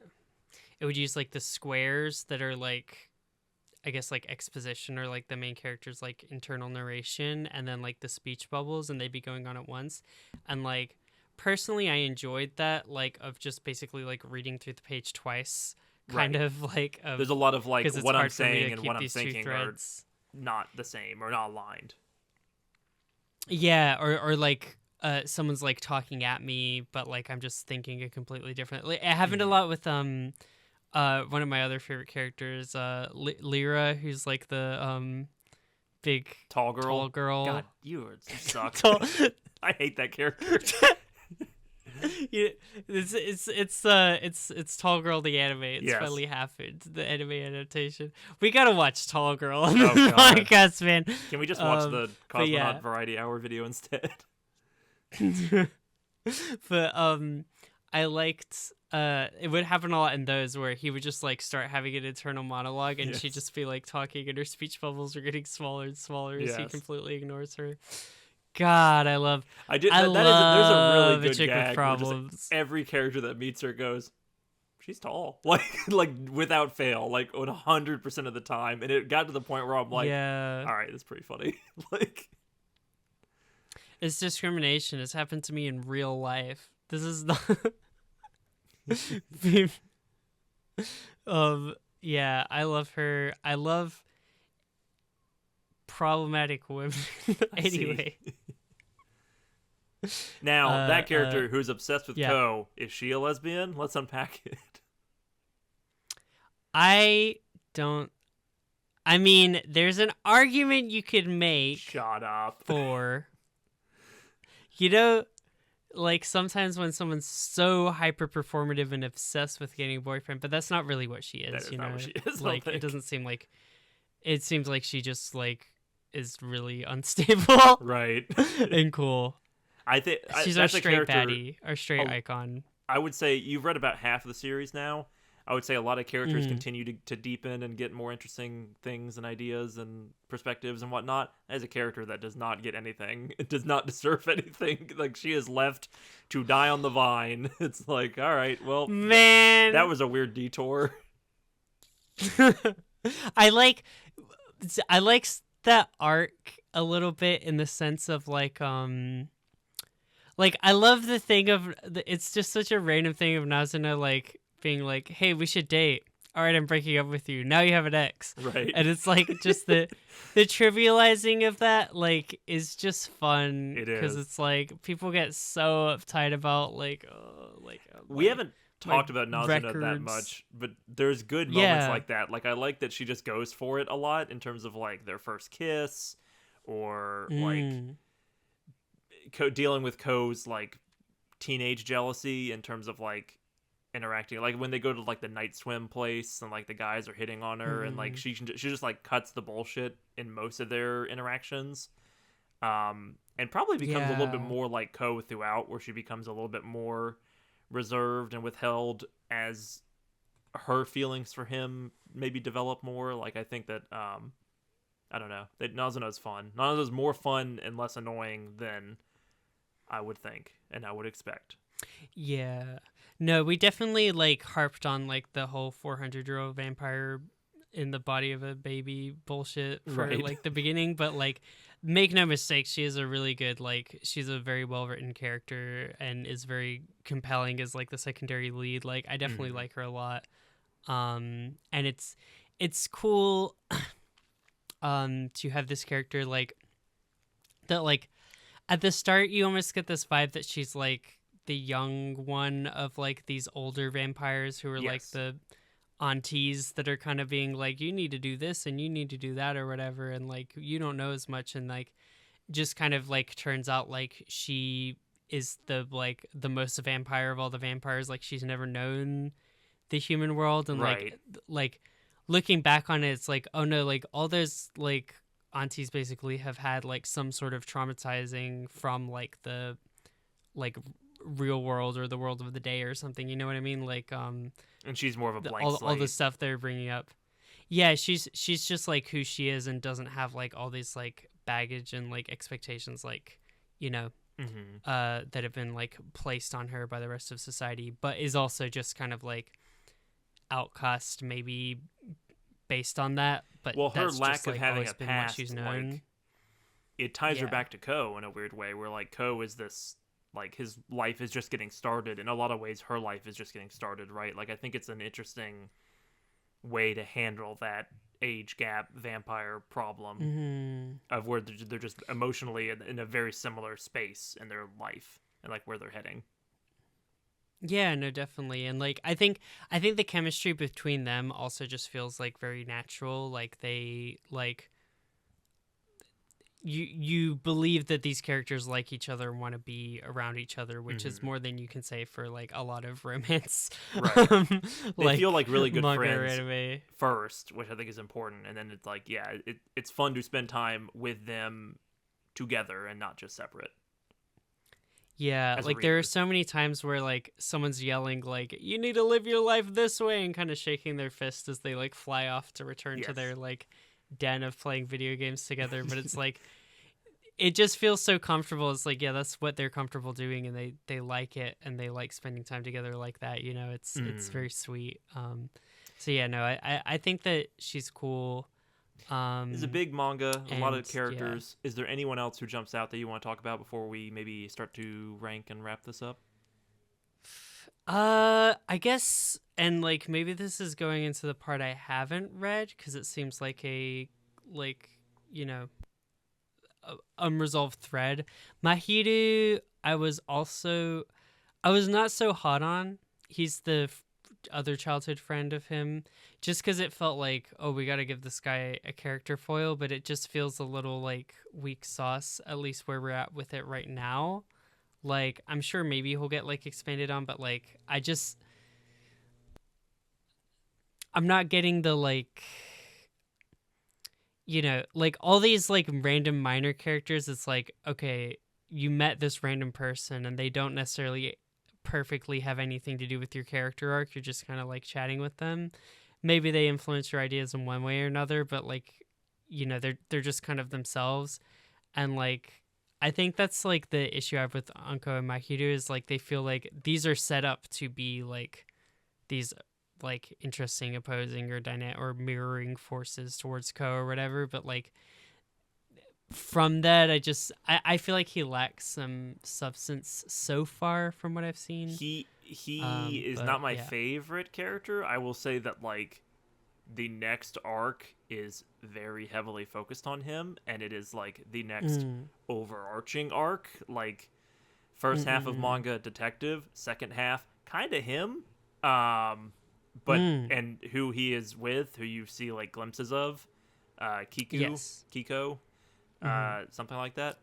that are like, I guess like exposition or like the main character's like internal narration, and then like the speech bubbles, and they'd be going on at once. And like personally I enjoyed that, like of just basically like reading through the page twice. Kind of like there's a lot of like what I'm saying and what I'm these thinking are not the same or not aligned. Yeah, or like someone's like talking at me, but like I'm just thinking a completely different. Like, it happened a lot with one of my other favorite characters, Lyra, who's like the big tall girl. God, you suck. I hate that character. Yeah, it's Tall Girl the anime. It's finally happened. The anime adaptation. We gotta watch Tall Girl on the podcast, man. Can we just watch the Cosmonaut Variety Hour video instead? But I liked it would happen a lot in those where he would just like start having an internal monologue, and she'd just be like talking, and her speech bubbles are getting smaller and smaller as he completely ignores her. God, I love. There's a really good gag problems. Every character that meets her goes, "She's tall," like without fail, like 100% of the time. And it got to the point where I'm like, all right, that's pretty funny. Like, it's discrimination. It's happened to me in real life. This is not. Yeah, I love her. I love problematic women. Anyway. Now, that character who's obsessed with Ko, is she a lesbian? Let's unpack it. I mean, there's an argument you could make. Shut up. For, like sometimes when someone's so hyper performative and obsessed with getting a boyfriend, but that's not really what she is. That is not what she is. Like it doesn't seem like. It seems like she just like is really unstable, right? And cool. I think she's our straight baddie, our straight icon. I would say you've read about half of the series now. I would say a lot of characters continue to deepen and get more interesting things and ideas and perspectives and whatnot. As a character that does not get anything, it does not deserve anything. Like, she is left to die on the vine. It's like, all right, well, Man, that was a weird detour. I like that arc a little bit in the sense of like I love the thing of it's just such a random thing of Nazuna like being like, hey, we should date. All right, I'm breaking up with you. Now you have an ex. Right. And it's like just the trivializing of that like is just fun. It because is. it's like people get so uptight about like We haven't talked my about Nazuna that records. much, but there's good moments like that. Like, I like that she just goes for it a lot in terms of like their first kiss, or like dealing with Ko's like teenage jealousy in terms of like interacting, like when they go to like the night swim place and like the guys are hitting on her, and like she just like cuts the bullshit in most of their interactions, and probably becomes a little bit more like Ko throughout, where she becomes a little bit more reserved and withheld as her feelings for him maybe develop more. Like, I think that I don't know, that Nazuna is fun. Nazuna is more fun and less annoying than I would think and I would expect. Yeah. No, we definitely like harped on like the whole 400-year-old vampire in the body of a baby bullshit for Right. like the beginning, but like make no mistake, she is a really good she's a very well written character and is very compelling as like the secondary lead. Like I definitely like her a lot. And it's cool to have this character like that. Like at the start you almost get this vibe that she's like the young one of like these older vampires who are like the aunties that are kind of being like, you need to do this and you need to do that or whatever, and like you don't know as much, and like just kind of like turns out like she is the like the most vampire of all the vampires. Like she's never known the human world, and like looking back on it, it's like, oh no, like all those like aunties basically have had like some sort of traumatizing from like the like real world or the world of the day or something, you know what I mean? Like and she's more of a blank slate. All the stuff they're bringing up. Yeah, she's just like who she is and doesn't have like all these like baggage and like expectations, like, you know, that have been like placed on her by the rest of society, but is also just kind of like outcast maybe based on that. But well, her that's lack just, of like, having a been past, what she's known. like, it ties her back to Ko in a weird way, where like Ko is this, like, his life is just getting started. In a lot of ways, her life is just getting started, right? Like, I think it's an interesting way to handle that age gap vampire problem of where they're just emotionally in a very similar space in their life and like where they're heading. Yeah, no, definitely. And like I think the chemistry between them also just feels like very natural. Like they like you believe that these characters like each other and want to be around each other, which is more than you can say for like a lot of romance. Right. They like, feel like really good manga friends or anime. first, which I think is important, and then it's like, yeah, it's fun to spend time with them together and not just separate. Yeah, like there are so many times where like someone's yelling like, you need to live your life this way, and kind of shaking their fist as they like fly off to return to their like den of playing video games together. But it's like it just feels so comfortable. It's like, yeah, that's what they're comfortable doing, and they like it, and they like spending time together like that, you know. It's very sweet. So yeah, no, I think that she's cool. It's a big manga, a lot of characters. Yeah. Is there anyone else who jumps out that you want to talk about before we maybe start to rank and wrap this up? I guess, and like maybe this is going into the part I haven't read because it seems like a you know, unresolved thread. Mahiru, I was not so hot on. He's the other childhood friend of him, just because it felt like, oh, we got to give this guy a character foil, but it just feels a little like weak sauce, at least where we're at with it right now. Like, I'm sure maybe he'll get like expanded on, but like I'm not getting the like, you know, like all these like random minor characters. It's like, okay, you met this random person and they don't necessarily perfectly have anything to do with your character arc. You're just kind of like chatting with them. Maybe they influence your ideas in one way or another, but like, they're just kind of themselves. And like, I think that's like the issue I have with Anko and Mahiru is like they feel like these are set up to be like these like interesting opposing or dynamic or mirroring forces towards Ko or whatever, but like from that I feel like he lacks some substance so far from what I've seen. He is but, not my yeah. favorite character. I will say that like the next arc is very heavily focused on him, and it is like the next overarching arc. Like first half of manga detective, second half kind of him. But and who he is with, who you see like glimpses of, Kiko, something like that.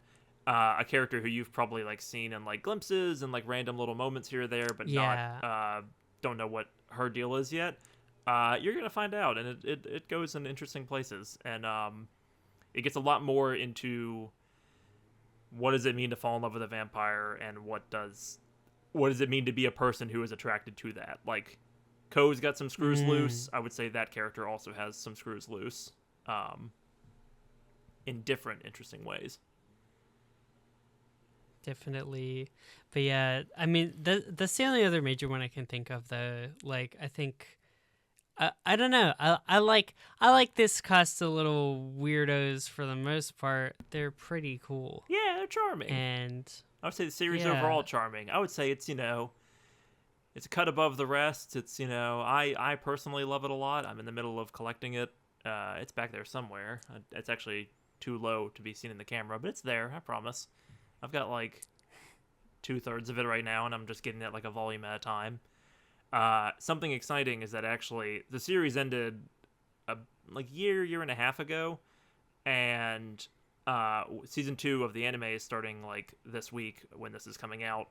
A character who you've probably like seen in like glimpses and like random little moments here or there, but not don't know what her deal is yet. You're gonna find out, and it goes in interesting places, and it gets a lot more into what does it mean to fall in love with a vampire, and what does it mean to be a person who is attracted to that. Like Ko's got some screws loose. I would say that character also has some screws loose, in different interesting ways. Definitely. But yeah, I mean, that's the only other major one I can think of, though. Like, I think, I don't know. I like this cast of little weirdos for the most part. They're pretty cool. Yeah, they're charming. And I would say the series overall charming. I would say it's, it's a cut above the rest. It's, I personally love it a lot. I'm in the middle of collecting it. It's back there somewhere. It's actually too low to be seen in the camera, but it's there, I promise. I've got like 2/3 of it right now, and I'm just getting it like a volume at a time. Something exciting is that actually the series ended like year and a half ago, and season 2 of the anime is starting like this week when this is coming out.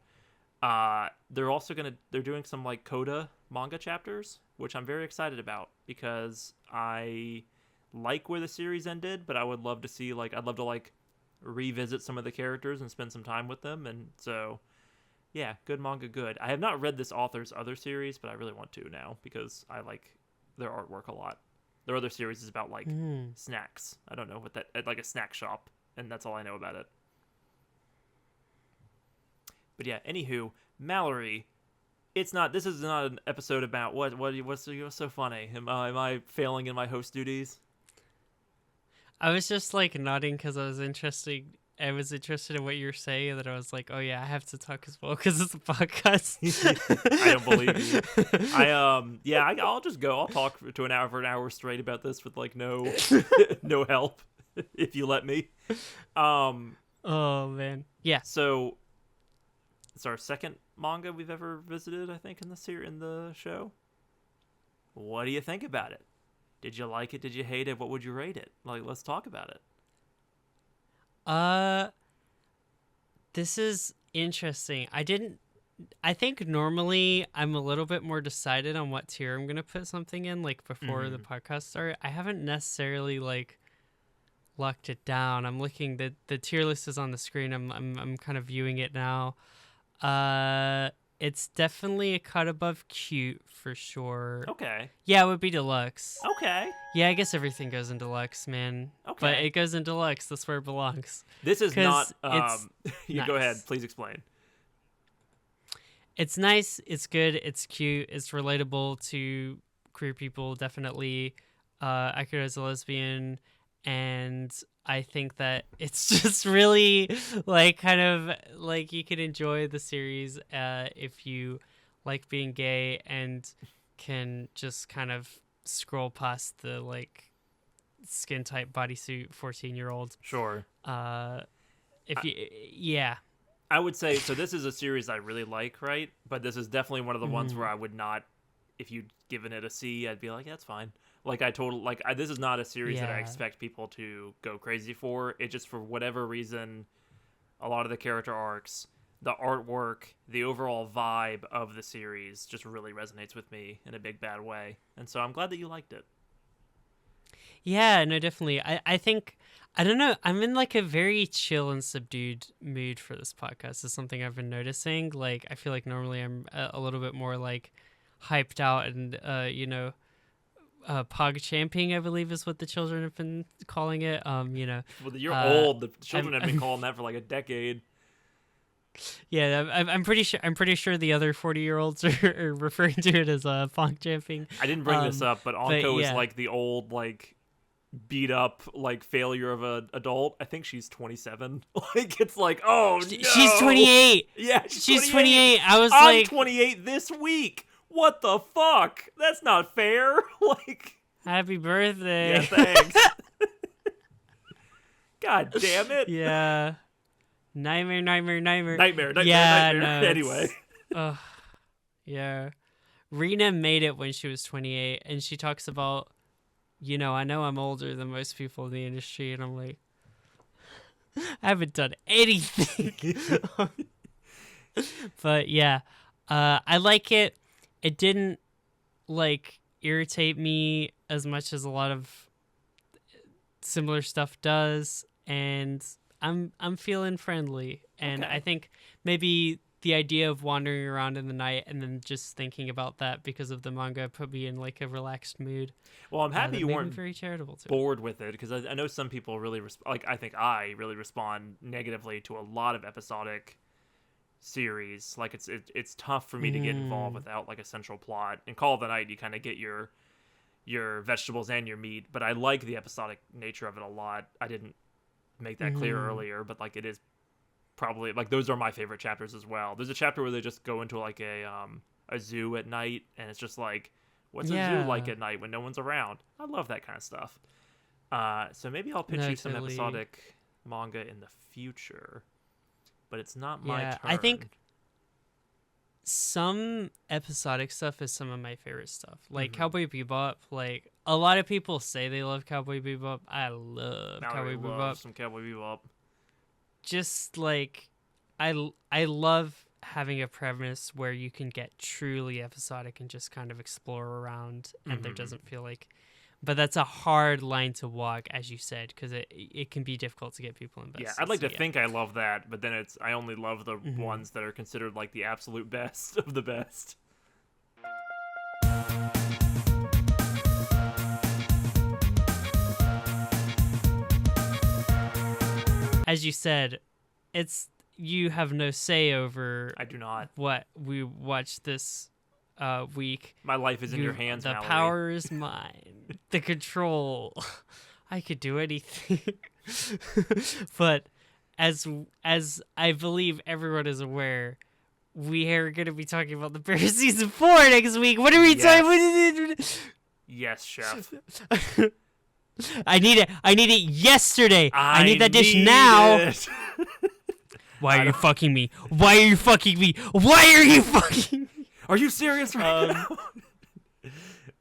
They're doing some like coda manga chapters, which I'm very excited about because I like where the series ended, but I would love to see I'd love to like revisit some of the characters and spend some time with them. And so yeah, good manga, good. I have not read this author's other series, but I really want to now because I like their artwork a lot. Their other series is about like snacks. I don't know what that, like a snack shop, and that's all I know about it. But yeah, anywho, Mallory, this is not an episode about what's so funny. Am I failing in my host duties? I was just like nodding because I was interested in what you were saying, and then I was like, "Oh yeah, I have to talk as well because it's a podcast." I don't believe you. I'll just go. I'll talk for an hour straight about this with like no no help if you let me. Oh man, yeah. So it's our second manga we've ever visited, I think, in the show. What do you think about it? Did you like it? Did you hate it? What would you rate it? Like, let's talk about it. This is interesting. I think normally I'm a little bit more decided on what tier I'm going to put something in, like before the podcast started. I haven't necessarily like locked it down. I'm looking, the tier list is on the screen. I'm kind of viewing it now. It's definitely a cut above cute for sure. Okay. Yeah, it would be deluxe. Okay. Yeah, I guess everything goes in deluxe, man. Okay. But it goes in deluxe. That's where it belongs. This is not. You nice. Go ahead. Please explain. It's nice. It's good. It's cute. It's relatable to queer people. Definitely. Akira's a lesbian, and I think that it's just really like kind of like you can enjoy the series if you like being gay and can just kind of scroll past the like skin tight bodysuit 14-year-old. Sure. Yeah. I would say so. This is a series I really like, right? But this is definitely one of the ones where I would not, if you'd given it a C, I'd be like, yeah, that's fine. Like this is not a series that I expect people to go crazy for. It just, for whatever reason, a lot of the character arcs, the artwork, the overall vibe of the series just really resonates with me in a big bad way. And so I'm glad that you liked it. Yeah, no, definitely. I think, I don't know, I'm in like a very chill and subdued mood for this podcast. Is something I've been noticing. Like, I feel like normally I'm a little bit more like hyped out and, pog champing, I believe is what the children have been calling it. Well, you're old. The children have been I'm calling that for like a decade. yeah, I'm pretty sure. I'm pretty sure the other 40-year-olds are referring to it as pog champing. I didn't bring this up, but Anko is yeah. like the old, like, beat up, like, failure of an adult. I think she's 27. Like, it's like, oh no, She's 28. Yeah, She's 28. I'm like 28 this week. What the fuck? That's not fair. Like, happy birthday. yeah, thanks. God damn it. Yeah. Nightmare. Nightmare. Yeah, no, Anyway. Yeah. Rena made it when she was 28, and she talks about, I know I'm older than most people in the industry, and I'm like, I haven't done anything. But yeah, I like it. It didn't like irritate me as much as a lot of similar stuff does, and I'm feeling friendly. And Okay. I think maybe the idea of wandering around in the night and then just thinking about that because of the manga put me in like a relaxed mood. Well, I'm happy that you made me weren't very charitable to it. bored with it, because I know some people really I think I really respond negatively to a lot of episodic series. Like, it's tough for me to get involved without like a central plot. In Call of the Night, you kind of get your vegetables and your meat, but I like the episodic nature of it a lot. I didn't make that clear earlier, but like, it is probably like, those are my favorite chapters as well. There's a chapter where they just go into like a zoo at night, and it's just like, what's a zoo like at night when no one's around? I love that kind of stuff. So maybe I'll pitch you some totally. episodic manga in the future, but it's not my turn. I think some episodic stuff is some of my favorite stuff. Like Cowboy Bebop, like a lot of people say they love Cowboy Bebop. I love Mallory Cowboy loves Bebop. some Cowboy Bebop. Just like I love having a premise where you can get truly episodic and just kind of explore around, and there doesn't feel like. But that's a hard line to walk, as you said, because it can be difficult to get people invested. Yeah, I'd like so, to think I love that, but then I only love the ones that are considered like the absolute best of the best. As you said, you have no say over I do not. what we watch this week. My life is in your hands, The Mallory. power is mine. The control. I could do anything. But as I believe everyone is aware, we are going to be talking about the Bear season 4 next week. What are we talking about? Yes, chef. I need it yesterday. I need that dish now. It. Why are you fucking me? Why are you fucking me? Why are you fucking me? Are you serious right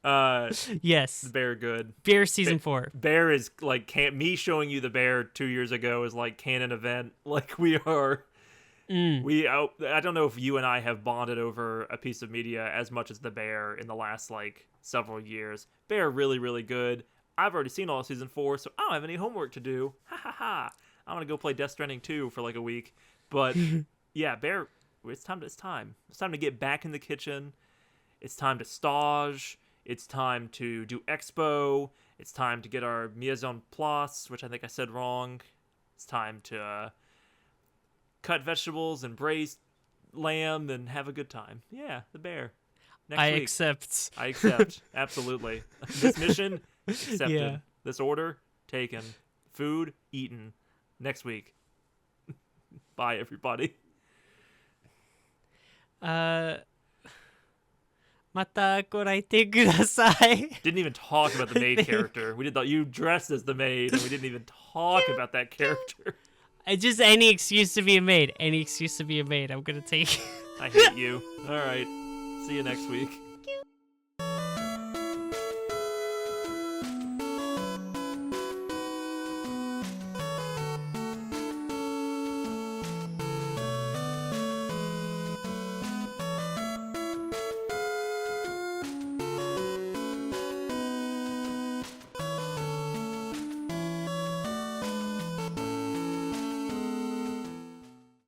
now? Yes. Bear good. Bear season 4. Bear is like me showing you the Bear 2 years ago is like canon event. Like, we are. I don't know if you and I have bonded over a piece of media as much as the Bear in the last like several years. Bear really, really good. I've already seen all of season 4, so I don't have any homework to do. Ha ha ha. I'm gonna go play Death Stranding 2 for like a week. But yeah, Bear, it's time to get back in the kitchen. It's time to stage. It's time to do expo. It's time to get our Miaison Place, which I think I said wrong. It's time to cut vegetables and braise lamb and have a good time. Yeah, the Bear. Next week. Accept. I accept. Absolutely. This mission, accepted. Yeah. This order, taken. Food, eaten. Next week. Bye, everybody. Mata koraite kudasai. Didn't even talk about the maid character. We did you dressed as the maid, and we didn't even talk about that character. Just any excuse to be a maid. Any excuse to be a maid. I'm gonna take. I hate you. All right. See you next week.